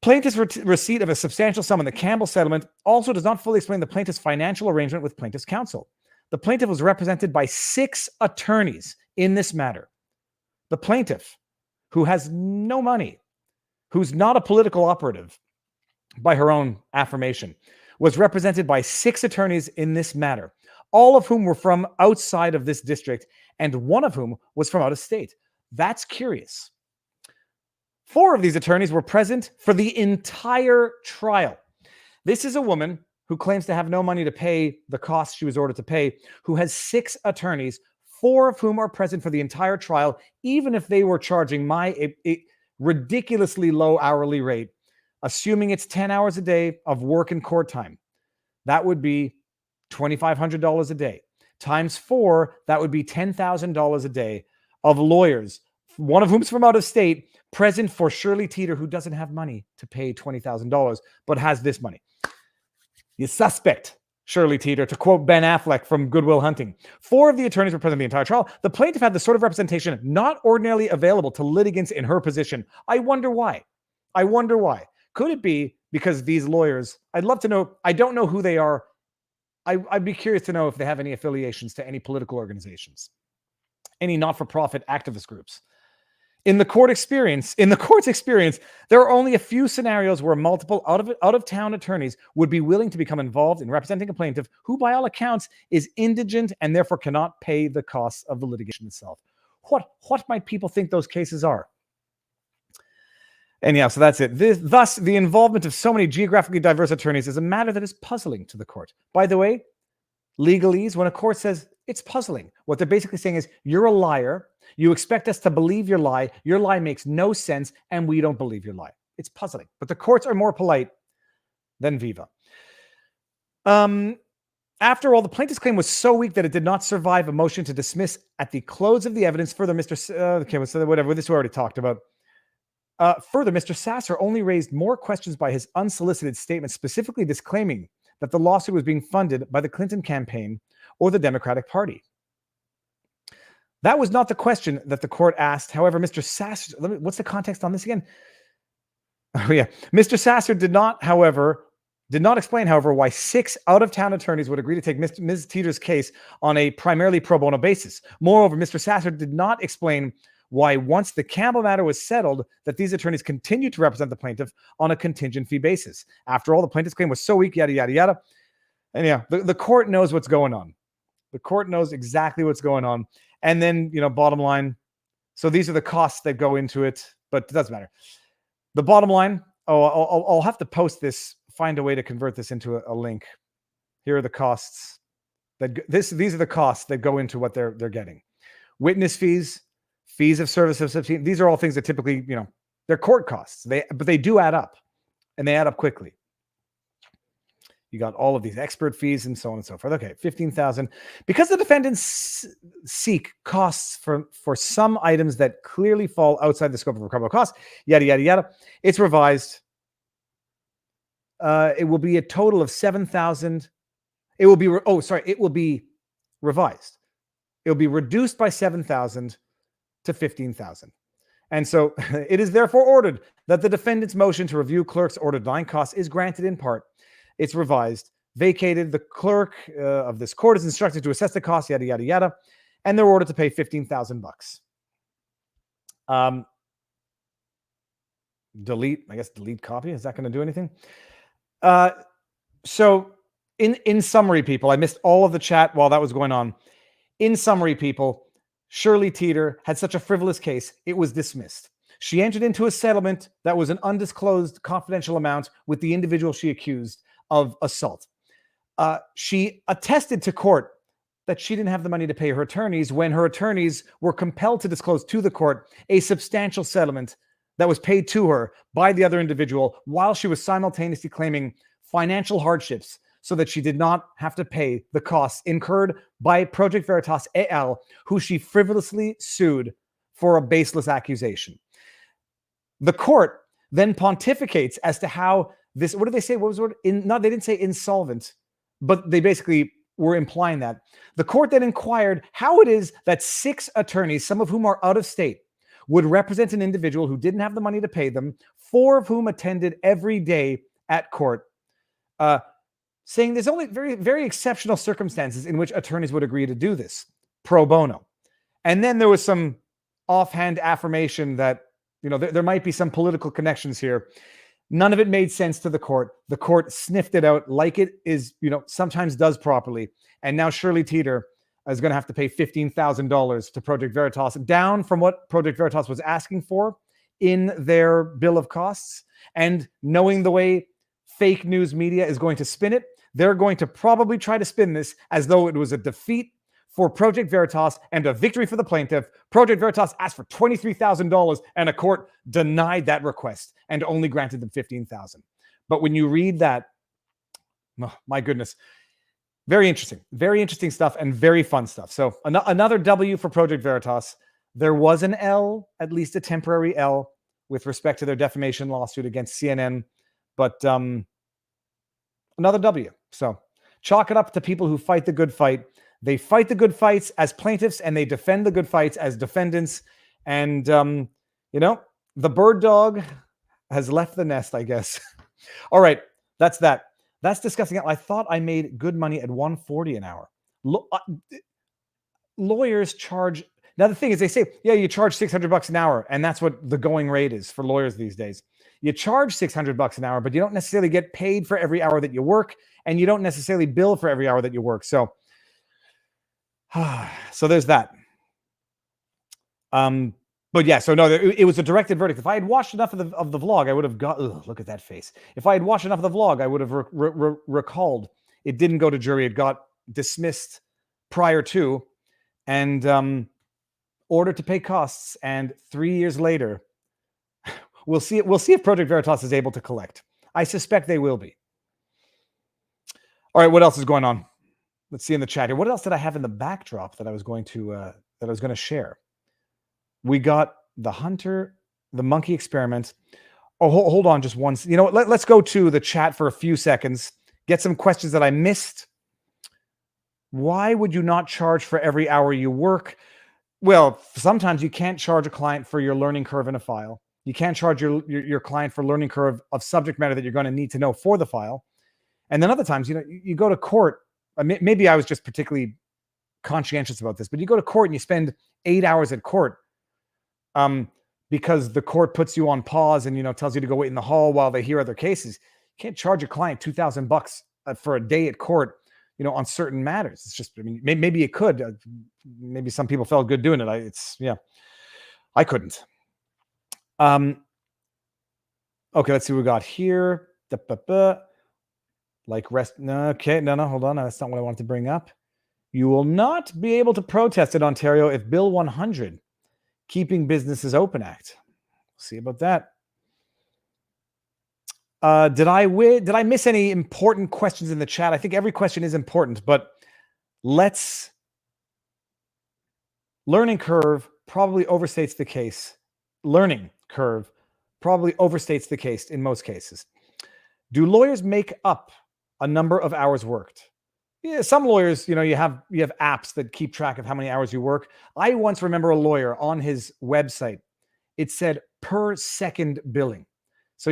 Plaintiff's receipt of a substantial sum in the Campbell settlement also does not fully explain the plaintiff's financial arrangement with plaintiff's counsel. The plaintiff was represented by 6 attorneys in this matter. The plaintiff, who has no money, who's not a political operative by her own affirmation, was represented by 6 attorneys in this matter, all of whom were from outside of this district, and one of whom was from out of state. That's curious. 4 of these attorneys were present for the entire trial. This is a woman who claims to have no money to pay the costs she was ordered to pay, who has 6 attorneys, 4 of whom are present for the entire trial, even if they were charging a ridiculously low hourly rate, assuming it's 10 hours a day of work and court time. That would be $2,500 a day. Times 4, that would be $10,000 a day of lawyers, one of whom's from out of state, present for Shirley Teeter, who doesn't have money to pay $20,000, but has this money. You suspect Shirley Teeter, to quote Ben Affleck from Good Will Hunting. 4 of the attorneys were present in the entire trial. The plaintiff had the sort of representation not ordinarily available to litigants in her position. I wonder why. Could it be because these lawyers, I'd love to know, I don't know who they are I'd be curious to know if they have any affiliations to any political organizations, any not-for-profit activist groups. In the court's experience, there are only a few scenarios where multiple out-of-town attorneys would be willing to become involved in representing a plaintiff who, by all accounts, is indigent and therefore cannot pay the costs of the litigation itself. What might people think those cases are? And yeah, so that's it. Thus, the involvement of so many geographically diverse attorneys is a matter that is puzzling to the court. By the way, legalese, when a court says it's puzzling, what they're basically saying is you're a liar. You expect us to believe your lie. Your lie makes no sense, and we don't believe your lie. It's puzzling. But the courts are more polite than Viva. After all, the plaintiff's claim was so weak that it did not survive a motion to dismiss at the close of the evidence. Further, whatever, this we already talked about. Further, Mr. Sasser only raised more questions by his unsolicited statement, specifically disclaiming that the lawsuit was being funded by the Clinton campaign or the Democratic Party. That was not the question that the court asked. However, Mr. Sasser, what's the context on this again? Oh, yeah. Mr. Sasser did not explain, however, why 6 out-of-town attorneys would agree to take Ms. Teeter's case on a primarily pro bono basis. Moreover, Mr. Sasser did not explain why, once the Campbell matter was settled, that these attorneys continued to represent the plaintiff on a contingent fee basis. After all, the plaintiff's claim was so weak, yada, yada, yada. And yeah, the court knows what's going on. The court knows exactly what's going on. And then, bottom line. So these are the costs that go into it, but it doesn't matter. The bottom line, I'll have to post this, find a way to convert this into a link. Here are the costs. These are the costs that go into what they're getting. Witness fees, fees of service of subpoena. These are all things that typically, they're court costs. But they do add up, and they add up quickly. You got all of these expert fees and so on and so forth. Okay, $15,000. Because the defendants seek costs for some items that clearly fall outside the scope of recoverable costs, yada, yada, yada, it's revised. It will be a total of $7,000. It will be revised. It will be reduced by $7,000 to $15,000. And so it is therefore ordered that the defendant's motion to review clerk's order denying costs is granted in part. It's revised, vacated. The clerk of this court is instructed to assess the cost, yada, yada, yada. And they're ordered to pay $15,000. Delete copy. Is that going to do anything? So in summary, people, I missed all of the chat while that was going on. In summary, people, Shirley Teeter had such a frivolous case, it was dismissed. She entered into a settlement that was an undisclosed confidential amount with the individual she accused of assault. She attested to court that she didn't have the money to pay her attorneys when her attorneys were compelled to disclose to the court a substantial settlement that was paid to her by the other individual while she was simultaneously claiming financial hardships so that she did not have to pay the costs incurred by Project Veritas AL, who she frivolously sued for a baseless accusation. The court then pontificates as to how this, what did they say? What was the word? No, they didn't say insolvent, but they basically were implying that. The court then inquired how it is that 6 attorneys, some of whom are out of state, would represent an individual who didn't have the money to pay them, 4 of whom attended every day at court, saying there's only very, very exceptional circumstances in which attorneys would agree to do this pro bono. And then there was some offhand affirmation that, there might be some political connections here. None of it made sense to the court. The court sniffed it out like it is, sometimes does properly. And now Shirley Teeter is going to have to pay $15,000 to Project Veritas, down from what Project Veritas was asking for in their bill of costs. And knowing the way fake news media is going to spin it, they're going to probably try to spin this as though it was a defeat for Project Veritas and a victory for the plaintiff. Project Veritas asked for $23,000 and a court denied that request and only granted them $15,000. But when you read that, oh, my goodness, very interesting stuff and very fun stuff. So another W for Project Veritas. There was an L, at least a temporary L, with respect to their defamation lawsuit against CNN, but another W. So chalk it up to people who fight the good fight. They fight the good fights as plaintiffs and they defend the good fights as defendants. And, the bird dog has left the nest, I guess. All right. That's that. That's disgusting. I thought I made good money at $140 an hour. Lawyers charge. Now the thing is, they say, yeah, you charge $600 an hour, and that's what the going rate is for lawyers these days. You charge $600 an hour, but you don't necessarily get paid for every hour that you work, and you don't necessarily bill for every hour that you work. So there's that. But yeah, so no, it was a directed verdict. If I had watched enough of the vlog, I would have got. Ugh, look at that face. If I had watched enough of the vlog, I would have recalled it didn't go to jury. It got dismissed prior to, and ordered to pay costs. And 3 years later, we'll see. We'll see if Project Veritas is able to collect. I suspect they will be. All right, what else is going on? Let's see in the chat here. What else did I have in the backdrop that I was going to share? We got the hunter, the monkey experiment. Oh, hold on just one. You know what? Let's go to the chat for a few seconds. Get some questions that I missed. Why would you not charge for every hour you work? Well, sometimes you can't charge a client for your learning curve in a file. You can't charge your client for learning curve of subject matter that you're going to need to know for the file. And then other times, you go to court. Maybe I was just particularly conscientious about this, but you go to court and you spend 8 hours at court. Because the court puts you on pause and tells you to go wait in the hall while they hear other cases. You can't charge a client $2,000 for a day at court, on certain matters. It's just, maybe it could. Maybe some people felt good doing it. I couldn't. Okay, let's see what we got here. Like rest. No, okay, no, hold on. That's not what I wanted to bring up. You will not be able to protest in Ontario if Bill 100. Keeping Businesses Open Act. See about that. Did I miss any important questions in the chat? I think every question is important, but learning curve probably overstates the case. Learning curve probably overstates the case in most cases. Do lawyers make up a number of hours worked? Yeah, some lawyers, you have apps that keep track of how many hours you work. I once remember a lawyer on his website. It said per second billing. So,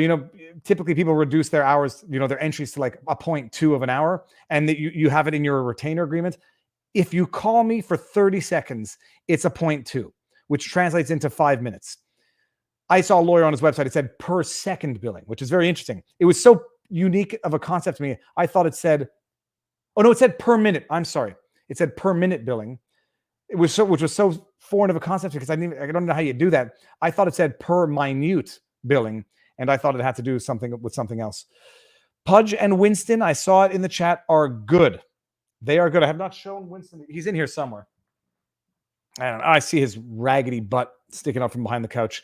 typically people reduce their hours, their entries to like a 0.2 of an hour, and that you have it in your retainer agreement. If you call me for 30 seconds, it's a 0.2, which translates into 5 minutes. I saw a lawyer on his website. It said per second billing, which is very interesting. It was so unique of a concept to me. I thought it said, oh no, it said per minute. I'm sorry. It said per minute billing. Which was so foreign of a concept because I don't know how you do that. I thought it said per minute billing, and I thought it had to do something with something else. Pudge and Winston, I saw it in the chat, are good. They are good. I have not shown Winston. He's in here somewhere. I don't know. I see his raggedy butt sticking out from behind the couch.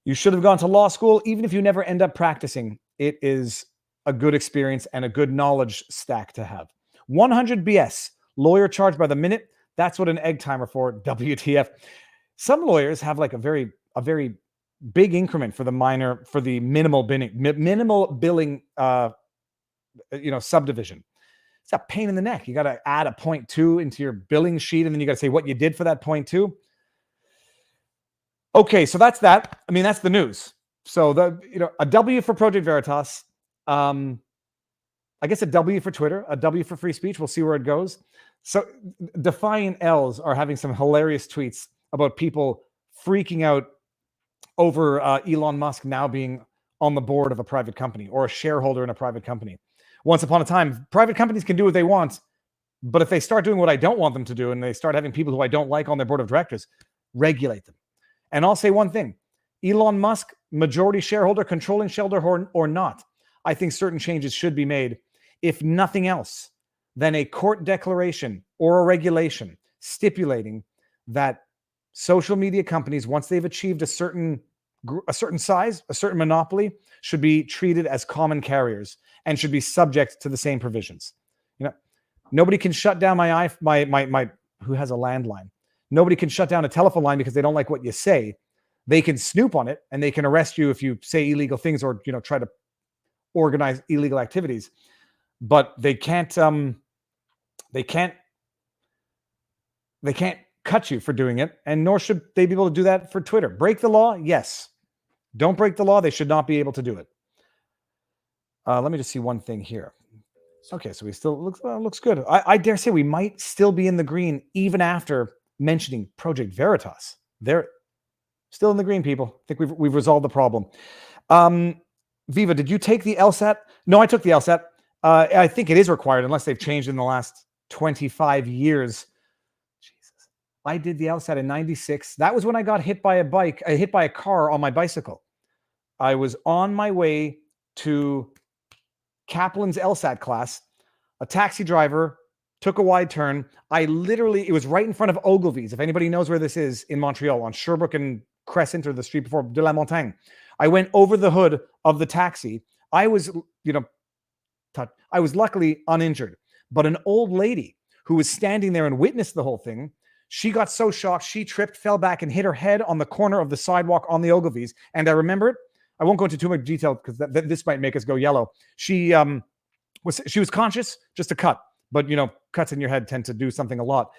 You should have gone to law school, even if you never end up practicing. It is a good experience and a good knowledge stack to have. 100 BS, lawyer charged by the minute. That's what an egg timer for. WTF. Some lawyers have like a very big increment for the minimal billing, subdivision. It's a pain in the neck. You got to add a 0.2 into your billing sheet, and then you got to say what you did for that 0.2. Okay, so that's that. I mean, that's the news. So a W for Project Veritas. I guess a W for Twitter, a W for free speech. We'll see where it goes. So Defiant L's are having some hilarious tweets about people freaking out over Elon Musk now being on the board of a private company or a shareholder in a private company. Once upon a time, private companies can do what they want, but if they start doing what I don't want them to do and they start having people who I don't like on their board of directors, regulate them. And I'll say one thing, Elon Musk, majority shareholder, controlling shareholder or not, I think certain changes should be made, if nothing else than a court declaration or a regulation stipulating that social media companies, once they've achieved a certain size, a certain monopoly, should be treated as common carriers and should be subject to the same provisions. Nobody can shut down my who has a landline. Nobody can shut down a telephone line because they don't like what you say. They can snoop on it and they can arrest you if you say illegal things or try to organize illegal activities. But they can't cut you for doing it, and nor should they be able to do that for Twitter. Break the law, yes. Don't break the law. They should not be able to do it. Let me just see one thing here. Okay, so we still looks good. I dare say we might still be in the green even after mentioning Project Veritas. They're still in the green, people. I think we've resolved the problem. Viva, did you take the LSAT? No, I took the LSAT. I think it is required unless they've changed in the last 25 years. Jesus. I did the LSAT in 96. That was when I got hit by a car on my bicycle. I was on my way to Kaplan's LSAT class. A taxi driver took a wide turn. It was right in front of Ogilvy's. If anybody knows where this is in Montreal, on Sherbrooke and Crescent, or the street before de la Montagne. I went over the hood of the taxi. I was luckily uninjured, but an old lady who was standing there and witnessed the whole thing, she got so shocked, she tripped, fell back, and hit her head on the corner of the sidewalk on the Ogilvy's. And I remember it. I won't go into too much detail because this might make us go yellow. She was conscious, just a cut, but cuts in your head tend to do something a lot.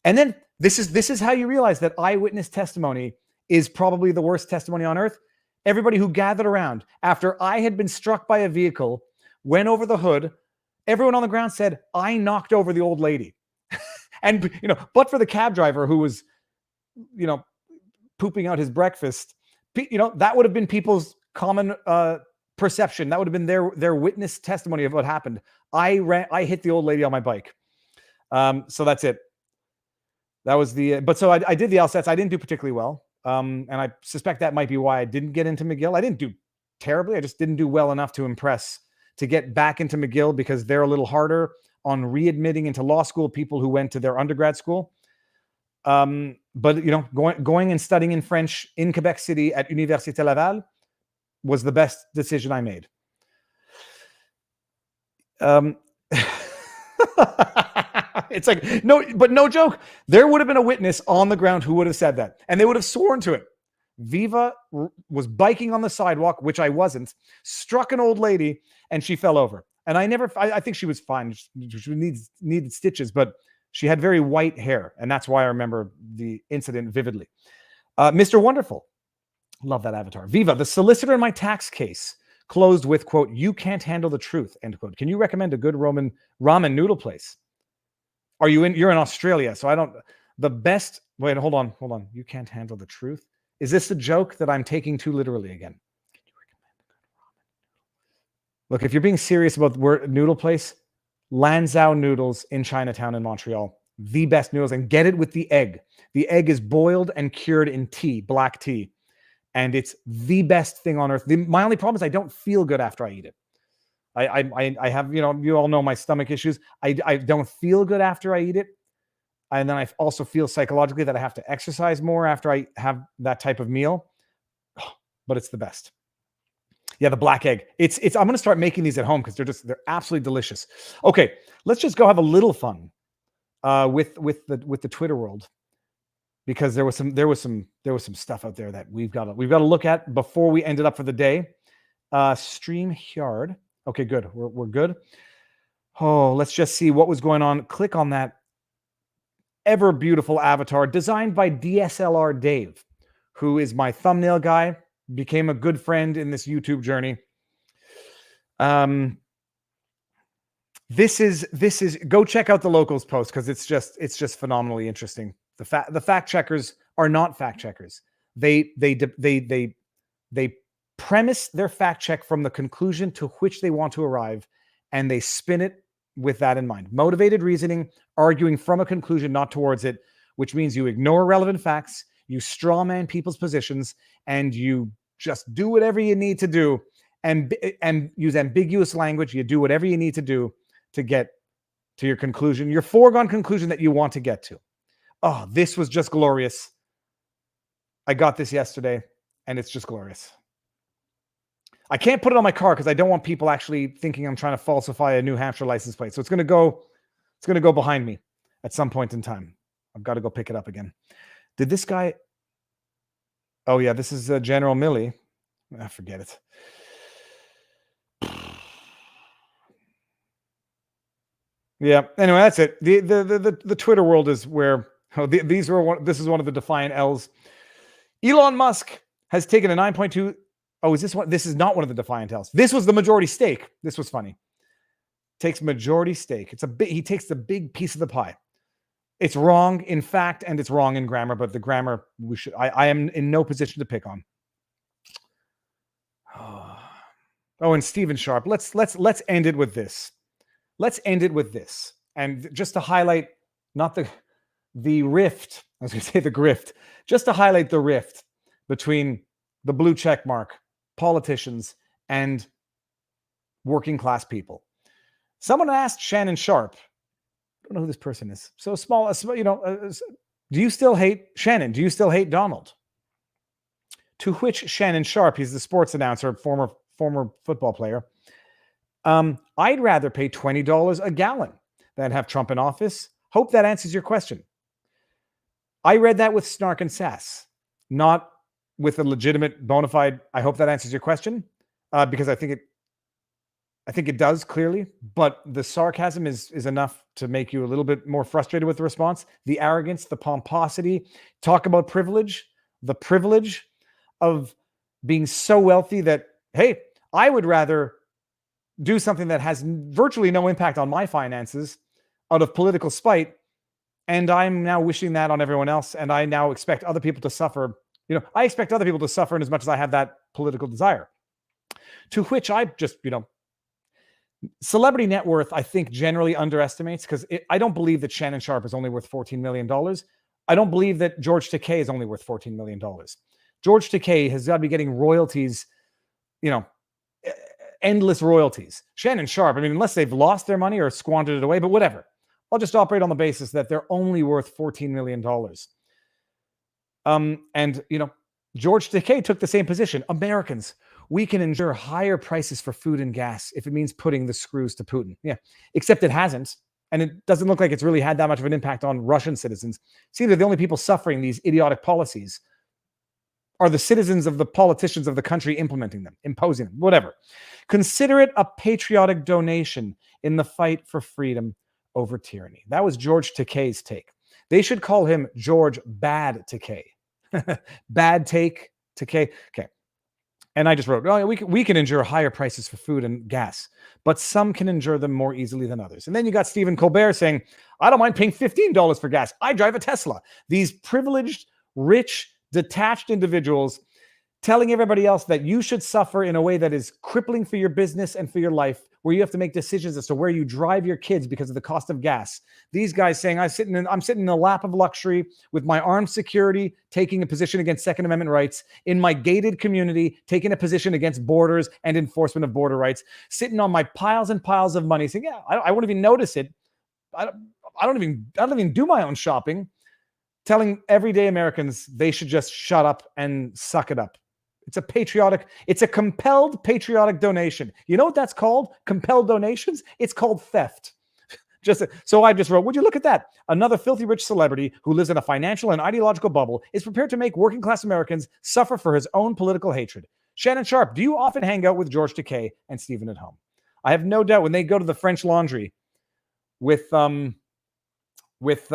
And then this is how you realize that eyewitness testimony is probably the worst testimony on earth. Everybody who gathered around after I had been struck by a vehicle went over the hood. Everyone on the ground said, I knocked over the old lady. And, but for the cab driver who was, pooping out his breakfast, that would have been people's common perception. That would have been their witness testimony of what happened. I hit the old lady on my bike. So that's it. That was so I did the LSATs. I didn't do particularly well. And I suspect that might be why I didn't get into McGill. I didn't do terribly. I just didn't do well enough to impress to get back into McGill, because they're a little harder on readmitting into law school people who went to their undergrad school. But going and studying in French in Quebec City at Université Laval was the best decision I made. It's like, no joke. There would have been a witness on the ground who would have said that, and they would have sworn to it. Viva was biking on the sidewalk, which I wasn't, struck an old lady, and she fell over. And I think she was fine. She needed stitches, but she had very white hair, and that's why I remember the incident vividly. Mr. Wonderful. Love that avatar. Viva, the solicitor in my tax case closed with, quote, "You can't handle the truth," end quote. Can you recommend a good ramen noodle place? You're in Australia, so I don't, the best, wait, hold on. You can't handle the truth. Is this a joke that I'm taking too literally again? Can you recommend a good ramen noodle? Look, if you're being serious about the word noodle place, Lanzhou Noodles in Chinatown in Montreal, the best noodles, and get it with the egg. The egg is boiled and cured in tea, black tea. And it's the best thing on earth. My only problem is I don't feel good after I eat it. I have, you all know my stomach issues. I don't feel good after I eat it. And then I also feel psychologically that I have to exercise more after I have that type of meal. But it's the best. Yeah, the black egg. It's I'm going to start making these at home because they're absolutely delicious. Okay, let's just go have a little fun with the Twitter world, because there was some stuff out there that we've got to look at before we end it up for the day. StreamYard. Okay, good. We're good. Oh, let's just see what was going on. Click on that ever beautiful avatar designed by DSLR Dave, who is my thumbnail guy, became a good friend in this YouTube journey. This is go check out the Locals post, because it's just phenomenally interesting. The fact checkers are not fact checkers. They premise their fact check from the conclusion to which they want to arrive, and they spin it with that in mind. Motivated reasoning, arguing from a conclusion, not towards it, which means you ignore relevant facts, you strawman people's positions, and you just do whatever you need to do and use ambiguous language. You do whatever you need to do to get to your conclusion, your foregone conclusion that you want to get to. Oh, this was just glorious. I got this yesterday, and it's just glorious. I can't put it on my car because I don't want people actually thinking I'm trying to falsify a New Hampshire license plate. So it's going to go behind me at some point in time. I've got to go pick it up again. Did this guy? Oh yeah, this is General Milley. Forget it. Yeah. Anyway, that's it. The Twitter world is where this is one of the defiant L's. Elon Musk has taken a $9.2 Oh, is this one? This is not one of the defiant L's. This was the majority stake. This was funny. Takes majority stake. He takes the big piece of the pie. It's wrong in fact, and it's wrong in grammar, but the grammar I am in no position to pick on. Oh, and Stephen Sharp. Let's end it with this. Let's end it with this. And just to highlight, not the rift, I was going to say the grift, just to highlight the rift between the blue check mark politicians and working class people. Someone asked Shannon Sharp, I don't know who this person is. So small, do you still hate Shannon? Do you still hate Donald? To which Shannon Sharp, he's the sports announcer, former football player. I'd rather pay $20 a gallon than have Trump in office. Hope that answers your question. I read that with snark and sass, not with a legitimate bona fide. I hope that answers your question, because I think it does clearly, but the sarcasm is enough to make you a little bit more frustrated with the response. The arrogance, the pomposity, talk about privilege, the privilege of being so wealthy that, hey, I would rather do something that has virtually no impact on my finances out of political spite. And I'm now wishing that on everyone else. And I now expect other people to suffer. I expect other people to suffer in as much as I have that political desire. To which I just, celebrity net worth, I think, generally underestimates, because I don't believe that Shannon Sharp is only worth $14 million. I don't believe that George Takei is only worth $14 million. George Takei has got to be getting royalties, endless royalties. Shannon Sharp, unless they've lost their money or squandered it away, but whatever. I'll just operate on the basis that they're only worth $14 million. George Takei took the same position. Americans, we can endure higher prices for food and gas if it means putting the screws to Putin. Yeah, except it hasn't. And it doesn't look like it's really had that much of an impact on Russian citizens. See, they're the only people suffering these idiotic policies are the citizens of the politicians of the country implementing them, imposing them, whatever. Consider it a patriotic donation in the fight for freedom over tyranny. That was George Takei's take. They should call him George Bad Takei. Bad take, Takei. Okay. And I just wrote, we can endure higher prices for food and gas, but some can endure them more easily than others. And then you got Stephen Colbert saying, I don't mind paying $15 for gas. I drive a Tesla. These privileged, rich, detached individuals telling everybody else that you should suffer in a way that is crippling for your business and for your life, where you have to make decisions as to where you drive your kids because of the cost of gas. These guys saying, I'm sitting in a lap of luxury with my armed security, taking a position against Second Amendment rights, in my gated community, taking a position against borders and enforcement of border rights, sitting on my piles and piles of money, saying, I won't even notice it. I don't even do my own shopping, telling everyday Americans they should just shut up and suck it up. It's a compelled patriotic donation. You know what that's called? Compelled donations? It's called theft. So I just wrote, would you look at that? Another filthy rich celebrity who lives in a financial and ideological bubble is prepared to make working class Americans suffer for his own political hatred. Shannon Sharp, do you often hang out with George Takei and Stephen at home? I have no doubt when they go to the French Laundry with what's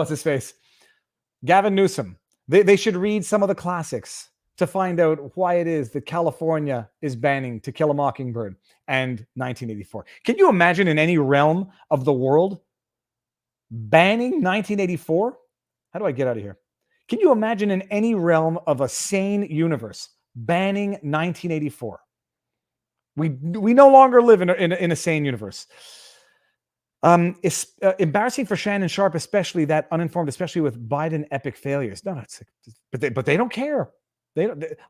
his face? Gavin Newsom. They should read some of the classics to find out why it is that California is banning To Kill a Mockingbird and 1984. Can you imagine in any realm of the world banning 1984? How do I get out of here? Can you imagine in any realm of a sane universe banning 1984? We no longer live in a sane universe. It's embarrassing for Shannon Sharp, especially that uninformed, especially with Biden epic failures. No, but they don't care.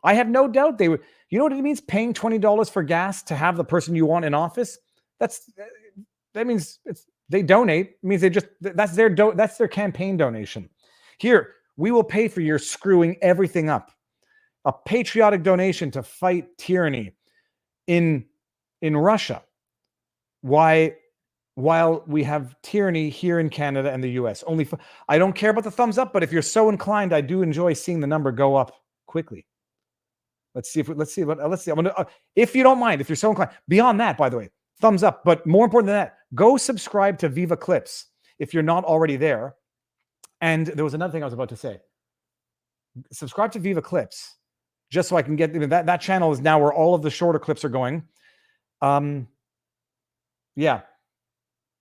I have no doubt they would. You know what it means? Paying $20 for gas to have the person you want in office. That means they donate. It means that's their campaign donation. Here, we will pay for your screwing everything up. A patriotic donation to fight tyranny in Russia. While we have tyranny here in Canada and the US. I don't care about the thumbs up, but if you're so inclined, I do enjoy seeing the number go up quickly. Let's see. If you don't mind, if you're so inclined. Beyond that, by the way, thumbs up. But more important than that, go subscribe to Viva Clips if you're not already there. And there was another thing I was about to say. Subscribe to Viva Clips just so I can get that channel is now where all of the shorter clips are going. Yeah.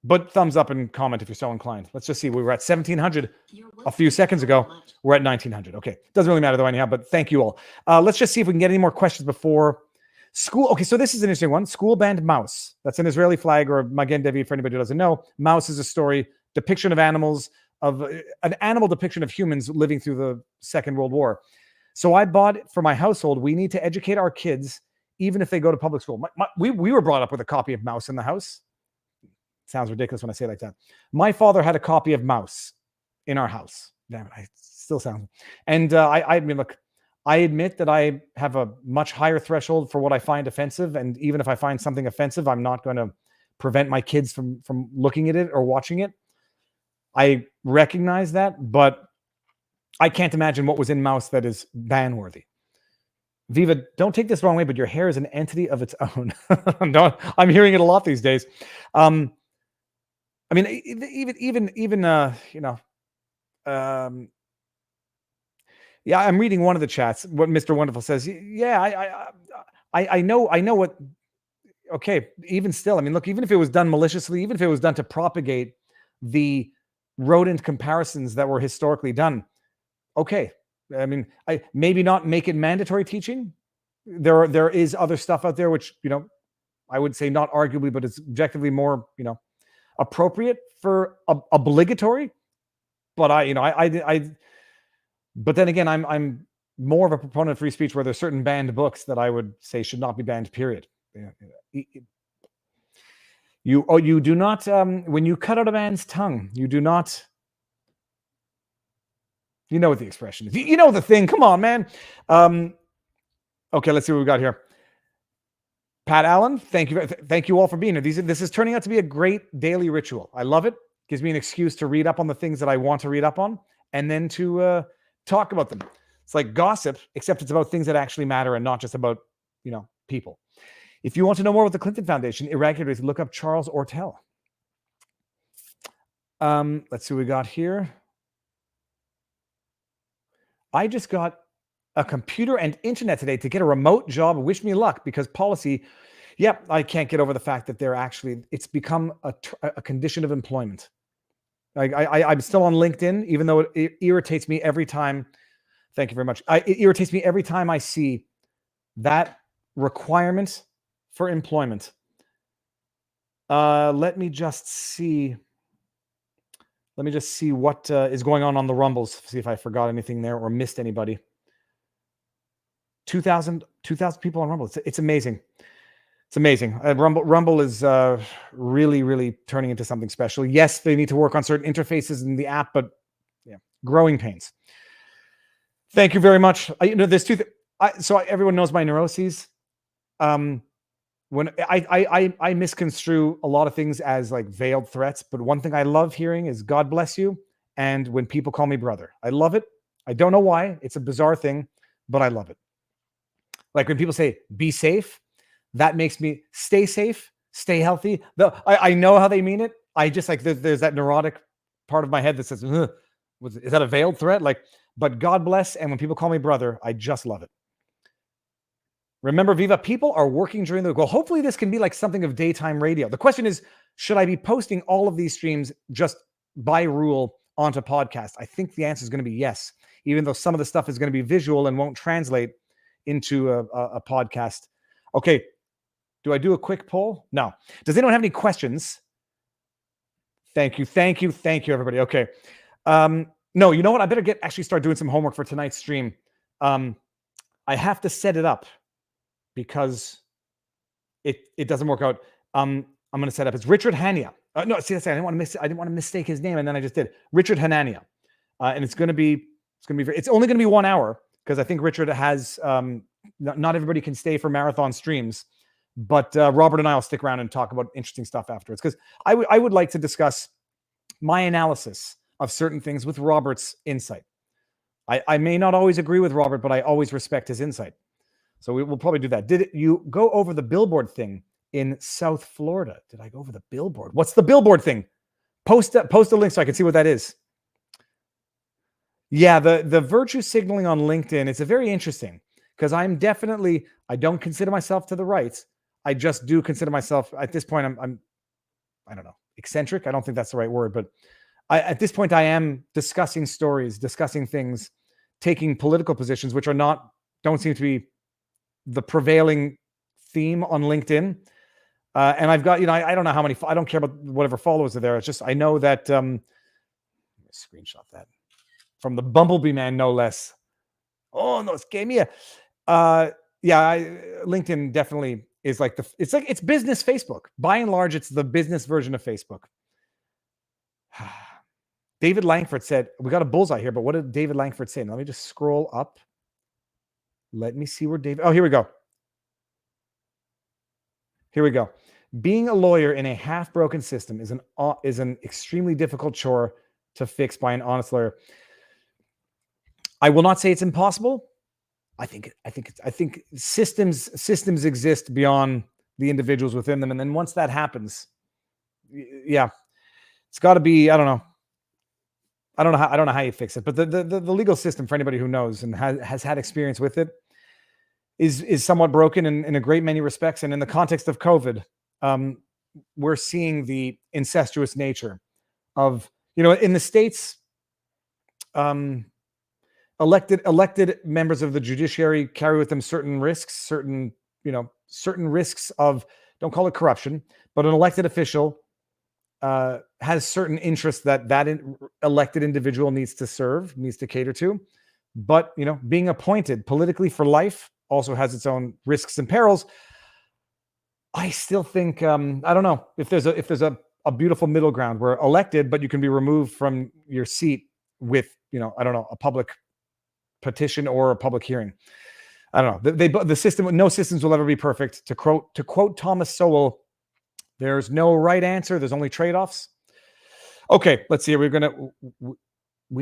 But thumbs up and comment if you're so inclined. Let's just see. We were at 1,700 a few seconds ago. We're at 1,900. Okay. Doesn't really matter though anyhow, but thank you all. Let's just see if we can get any more questions before school. Okay, so this is an interesting one. School banned mouse. That's an Israeli flag, or Magen David for anybody who doesn't know. Mouse is a story, depiction of animals, of an animal depiction of humans living through the Second World War. So I bought for my household, we need to educate our kids, even if they go to public school. We were brought up with a copy of Mouse in the house. Sounds ridiculous when I say it like that. My father had a copy of Mouse in our house. Damn it, I still sound. And I mean, look, I admit that I have a much higher threshold for what I find offensive. And even if I find something offensive, I'm not going to prevent my kids from looking at it or watching it. I recognize that, but I can't imagine what was in Mouse that is ban-worthy. Viva, don't take this the wrong way, but your hair is an entity of its own. I'm hearing it a lot these days. I mean, even you know, yeah, I'm reading one of the chats. What Mr. Wonderful says. Yeah, I know what. Okay, even still, I mean, look, even if it was done maliciously, even if it was done to propagate the rodent comparisons that were historically done, okay. I mean, I maybe not make it mandatory teaching. There is other stuff out there which, you know, I would say not arguably, but it's objectively more, you know, appropriate for obligatory. But but then again, I'm more of a proponent of free speech where there's certain banned books that I would say should not be banned, period. You do not, when you cut out a man's tongue, you do not, you know what the expression is. You know the thing. Come on, man. Okay, let's see what we got here. Pat Allen, thank you all for being here. This is turning out to be a great daily ritual. I love it. Gives me an excuse to read up on the things that I want to read up on, and then to talk about them. It's like gossip, except it's about things that actually matter and not just about, you know, people. If you want to know more about the Clinton Foundation, irregularities, look up Charles Ortel. Let's see what we got here. I just got a computer and internet today to get a remote job. Wish me luck, because policy, yep, I can't get over the fact that it's become a condition of employment. I'm still on LinkedIn, even though it irritates me every time. Thank you very much. It irritates me every time I see that requirement for employment. Let me just see what is going on the Rumbles. See if I forgot anything there or missed anybody. 2,000 people on Rumble. It's amazing. It's amazing. Rumble is really, really turning into something special. Yes, they need to work on certain interfaces in the app, but yeah, growing pains. Thank you very much. There's two. So everyone knows my neuroses. When I misconstrue a lot of things as like veiled threats, but one thing I love hearing is "God bless you," and when people call me brother, I love it. I don't know why. It's a bizarre thing, but I love it. Like when people say "be safe," that makes me stay safe, stay healthy. Though I know how they mean it. I just like there's that neurotic part of my head that says, "Is that a veiled threat?" Like, but God bless, and when people call me brother, I just love it. Remember, Viva, people are working during the week. Well, hopefully this can be like something of daytime radio. The question is, should I be posting all of these streams just by rule onto podcast? I think the answer is going to be yes, even though some of the stuff is going to be visual and won't translate into a podcast. Okay. Do I do a quick poll? No. Does anyone have any questions? Thank you, everybody. Okay. No, you know what? I better actually start doing some homework for tonight's stream. I have to set it up because it doesn't work out. I'm going to set up. It's Richard Hania. No, see, that's I didn't want to mistake his name, and then I just did. Richard Hanania, and it's only going to be 1 hour because I think Richard has. Not everybody can stay for marathon streams, but Robert and I will stick around and talk about interesting stuff afterwards because I would like to discuss my analysis of certain things with Robert's insight. I may not always agree with Robert, but I always respect his insight. So we'll probably do that. Did you go over the billboard thing in South Florida? Did I go over the billboard? What's the billboard thing? Post a link so I can see what that is. Yeah, the virtue signaling on LinkedIn, it's a very interesting because I don't consider myself to the right. I just do consider myself at this point. I'm I don't know, eccentric. I don't think that's the right word, but at this point I am discussing stories, discussing things, taking political positions, which don't seem to be the prevailing theme on LinkedIn. And I've got, I don't know how many, I don't care about whatever followers are there. It's just, I know that, screenshot that from the Bumblebee man, no less. Oh, no, it's Gamia. LinkedIn definitely is like it's business Facebook. By and large, it's the business version of Facebook. David Langford said, we got a bullseye here, but what did David Langford say? Let me just scroll up. Let me see where David, here we go. Here we go. Being a lawyer in a half-broken system is an extremely difficult chore to fix by an honest lawyer. I will not say it's impossible. I think systems exist beyond the individuals within them, and then once that happens, yeah, it's got to be. I don't know how you fix it, but the legal system, for anybody who knows and has had experience with it, is somewhat broken in a great many respects. And in the context of COVID, we're seeing the incestuous nature of, in the States, elected members of the judiciary carry with them certain risks of, don't call it corruption, but an elected official has certain interests that elected individual needs to cater to. But, being appointed politically for life also has its own risks and perils. I still think, I don't know if there's a beautiful middle ground where elected, but you can be removed from your seat with, I don't know, a public petition or a public hearing. I don't know. The system, no systems will ever be perfect. To quote Thomas Sowell, there's no right answer. There's only trade-offs. Okay, let's see. We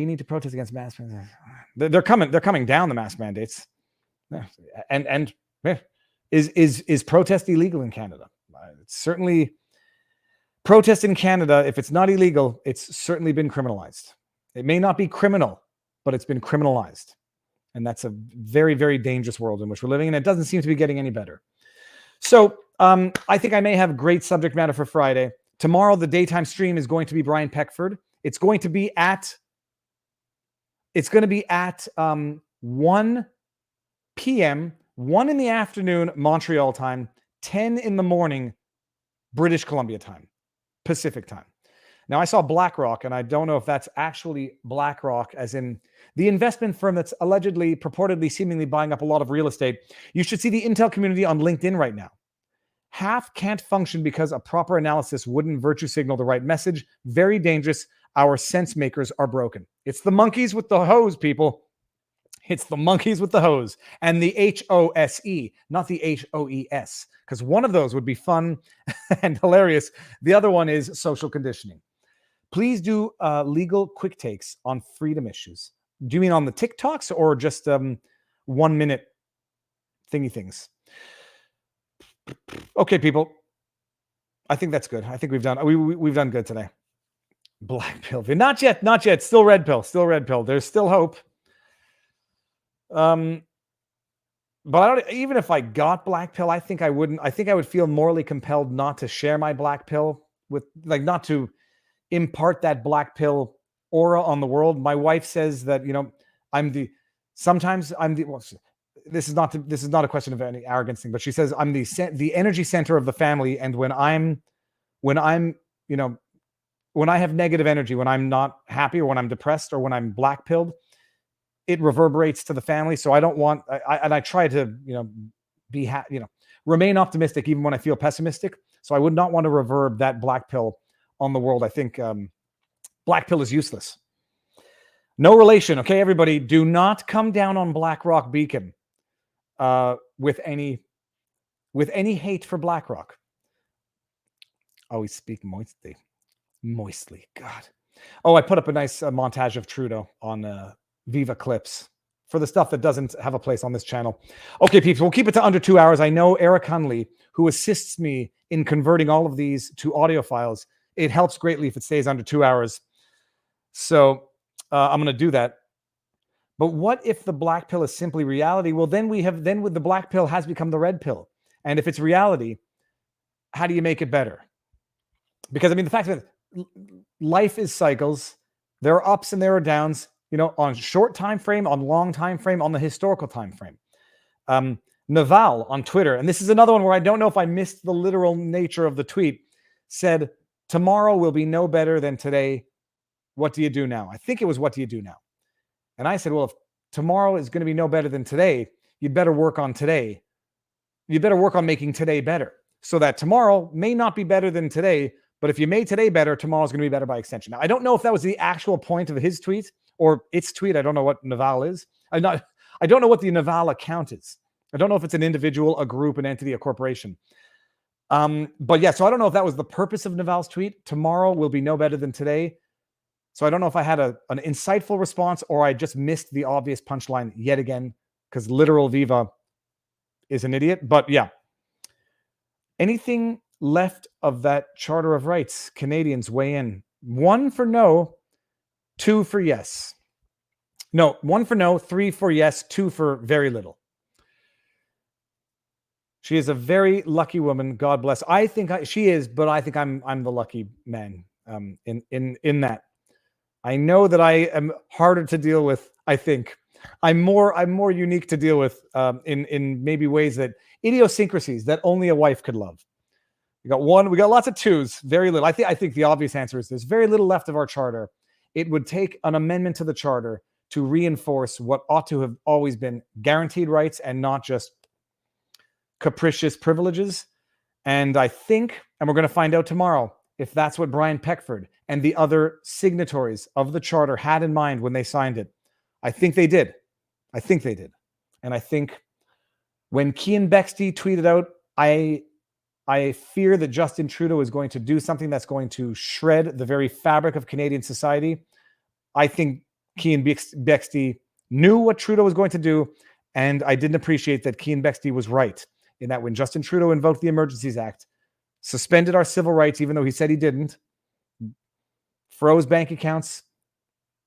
need to protest against mask mandates. They're coming down, the mask mandates. And is protest illegal in Canada? It's certainly, protest in Canada, if it's not illegal, it's certainly been criminalized. It may not be criminal, but it's been criminalized. And that's a very, very dangerous world in which we're living, and it doesn't seem to be getting any better. So I think I may have great subject matter for Friday. Tomorrow, the daytime stream is going to be Brian Peckford. It's going to be at 1 p.m., 1 in the afternoon, Montreal time, 10 in the morning, British Columbia time, Pacific time. Now, I saw BlackRock, and I don't know if that's actually BlackRock, as in the investment firm that's allegedly, purportedly, seemingly buying up a lot of real estate. You should see the Intel community on LinkedIn right now. Half can't function because a proper analysis wouldn't virtue signal the right message. Very dangerous. Our sense makers are broken. It's the monkeys with the hose, people. It's the monkeys with the hose. And the HOSE, not the HOES, because one of those would be fun and hilarious. The other one is social conditioning. Please do legal quick takes on freedom issues. Do you mean on the TikToks or just 1 minute thingy things? Okay, people. I think that's good. I think we've done good today. Black pill. Not yet. Still red pill. There's still hope. But even if I got black pill, I think I wouldn't. I think I would feel morally compelled not to share my black pill not to impart that black pill aura on the world. My wife says that, this is not a question of any arrogance thing, but she says I'm the energy center of the family. And when I have negative energy, when I'm not happy or when I'm depressed or when I'm black pilled, it reverberates to the family. So I don't want, I try to, remain optimistic even when I feel pessimistic. So I would not want to reverb that black pill on the world. I think black pill is useless. No relation. Okay, everybody, do not come down on BlackRock Beacon with any hate for BlackRock. Always speak moistly. God. Oh, I put up a nice montage of Trudeau on Viva clips for the stuff that doesn't have a place on this channel. Okay, people, we'll keep it to under 2 hours. I know Eric Hunley, who assists me in converting all of these to audio files. It helps greatly if it stays under 2 hours. So I'm going to do that. But what if the black pill is simply reality? Well, then the black pill has become the red pill. And if it's reality, how do you make it better? Because I mean, the fact that life is cycles, there are ups and there are downs, on short time frame, on long time frame, on the historical time frame. Naval on Twitter, and this is another one where I don't know if I missed the literal nature of the tweet, said, "Tomorrow will be no better than today. What do you do now?" I think it was, "What do you do now?" And I said, well, if tomorrow is going to be no better than today, you'd better work on today. You better work on making today better, so that tomorrow may not be better than today, but if you made today better, tomorrow's going to be better by extension. Now, I don't know if that was the actual point of his tweet or its tweet. I don't know what Naval is. I don't know what the Naval account is. I don't know if it's an individual, a group, an entity, a corporation. But yeah, so I don't know if that was the purpose of Naval's tweet. Tomorrow will be no better than today. So I don't know if I had an insightful response or I just missed the obvious punchline yet again, because literal Viva is an idiot. But yeah, anything left of that Charter of Rights? Canadians weigh in. 1 for no, 2 for yes. No, 1 for no, 3 for yes, 2 for very little. She is a very lucky woman. God bless. I think she is, but I think I'm the lucky man in that. I know that I am harder to deal with. I think I'm more unique to deal with in maybe ways that idiosyncrasies that only a wife could love. We got lots of 2s, very little. I think the obvious answer is there's very little left of our charter. It would take an amendment to the charter to reinforce what ought to have always been guaranteed rights and not just capricious privileges. And I think, and we're going to find out tomorrow, if that's what Brian Peckford and the other signatories of the charter had in mind when they signed it. I think they did. And I think when Cian Bexty tweeted out, I fear that Justin Trudeau is going to do something that's going to shred the very fabric of Canadian society. I think Cian Bexty knew what Trudeau was going to do, and I didn't appreciate that Cian Bexty was right in that when Justin Trudeau invoked the Emergencies Act, suspended our civil rights, even though he said he didn't, froze bank accounts,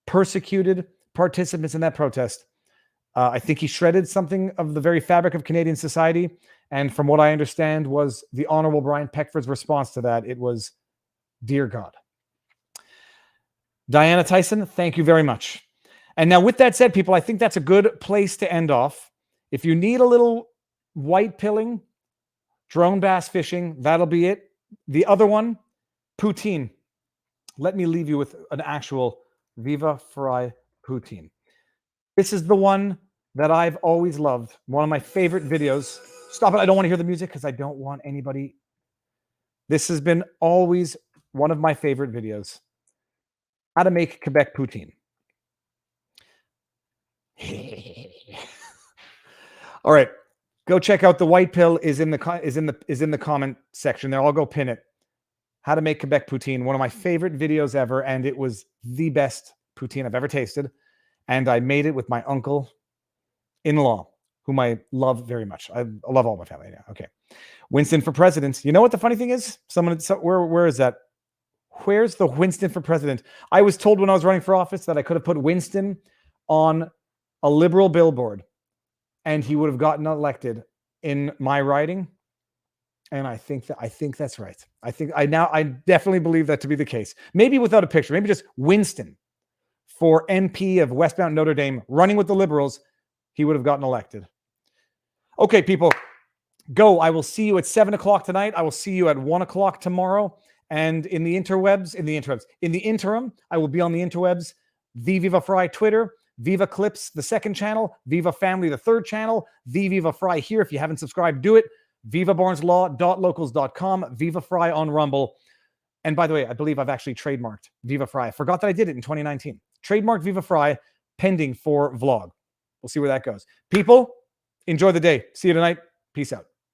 persecuted participants in that protest. I think he shredded something of the very fabric of Canadian society. And from what I understand was the Honorable Brian Peckford's response to that. It was, dear God. Diana Tyson, thank you very much. And now with that said, people, I think that's a good place to end off. If you need a little white pilling, drone bass fishing, that'll be it. The other one, poutine. Let me leave you with an actual Viva Frei poutine. This is the one that I've always loved. One of my favorite videos. Stop it. I don't want to hear the music because I don't want anybody. This has been always one of my favorite videos. How to make Quebec poutine. All right. Go check out the white pill is in the comment section there. I'll go pin it. How to make Quebec poutine, one of my favorite videos ever, and it was the best poutine I've ever tasted. And I made it with my uncle-in-law, whom I love very much. I love all my family. Yeah, okay. Winston for president. You know what the funny thing is? Where is that? Where's the Winston for president? I was told when I was running for office that I could have put Winston on a Liberal billboard, and he would have gotten elected in my riding. And I think that's right. I definitely believe that to be the case. Maybe without a picture, maybe just Winston for MP of Westmount Notre Dame running with the Liberals, he would have gotten elected. Okay, people, go. I will see you at 7 o'clock tonight. I will see you at 1 o'clock tomorrow. And in the interim, I will be on the interwebs, the Viva Frei Twitter, Viva Clips, the second channel, Viva Family, the third channel, the Viva Frei here. If you haven't subscribed, do it. VivaBarnesLaw.locals.com, Viva Frei on Rumble. And by the way, I believe I've actually trademarked Viva Frei. I forgot that I did it in 2019. Trademarked Viva Frei, pending for vlog. We'll see where that goes. People, enjoy the day. See you tonight. Peace out.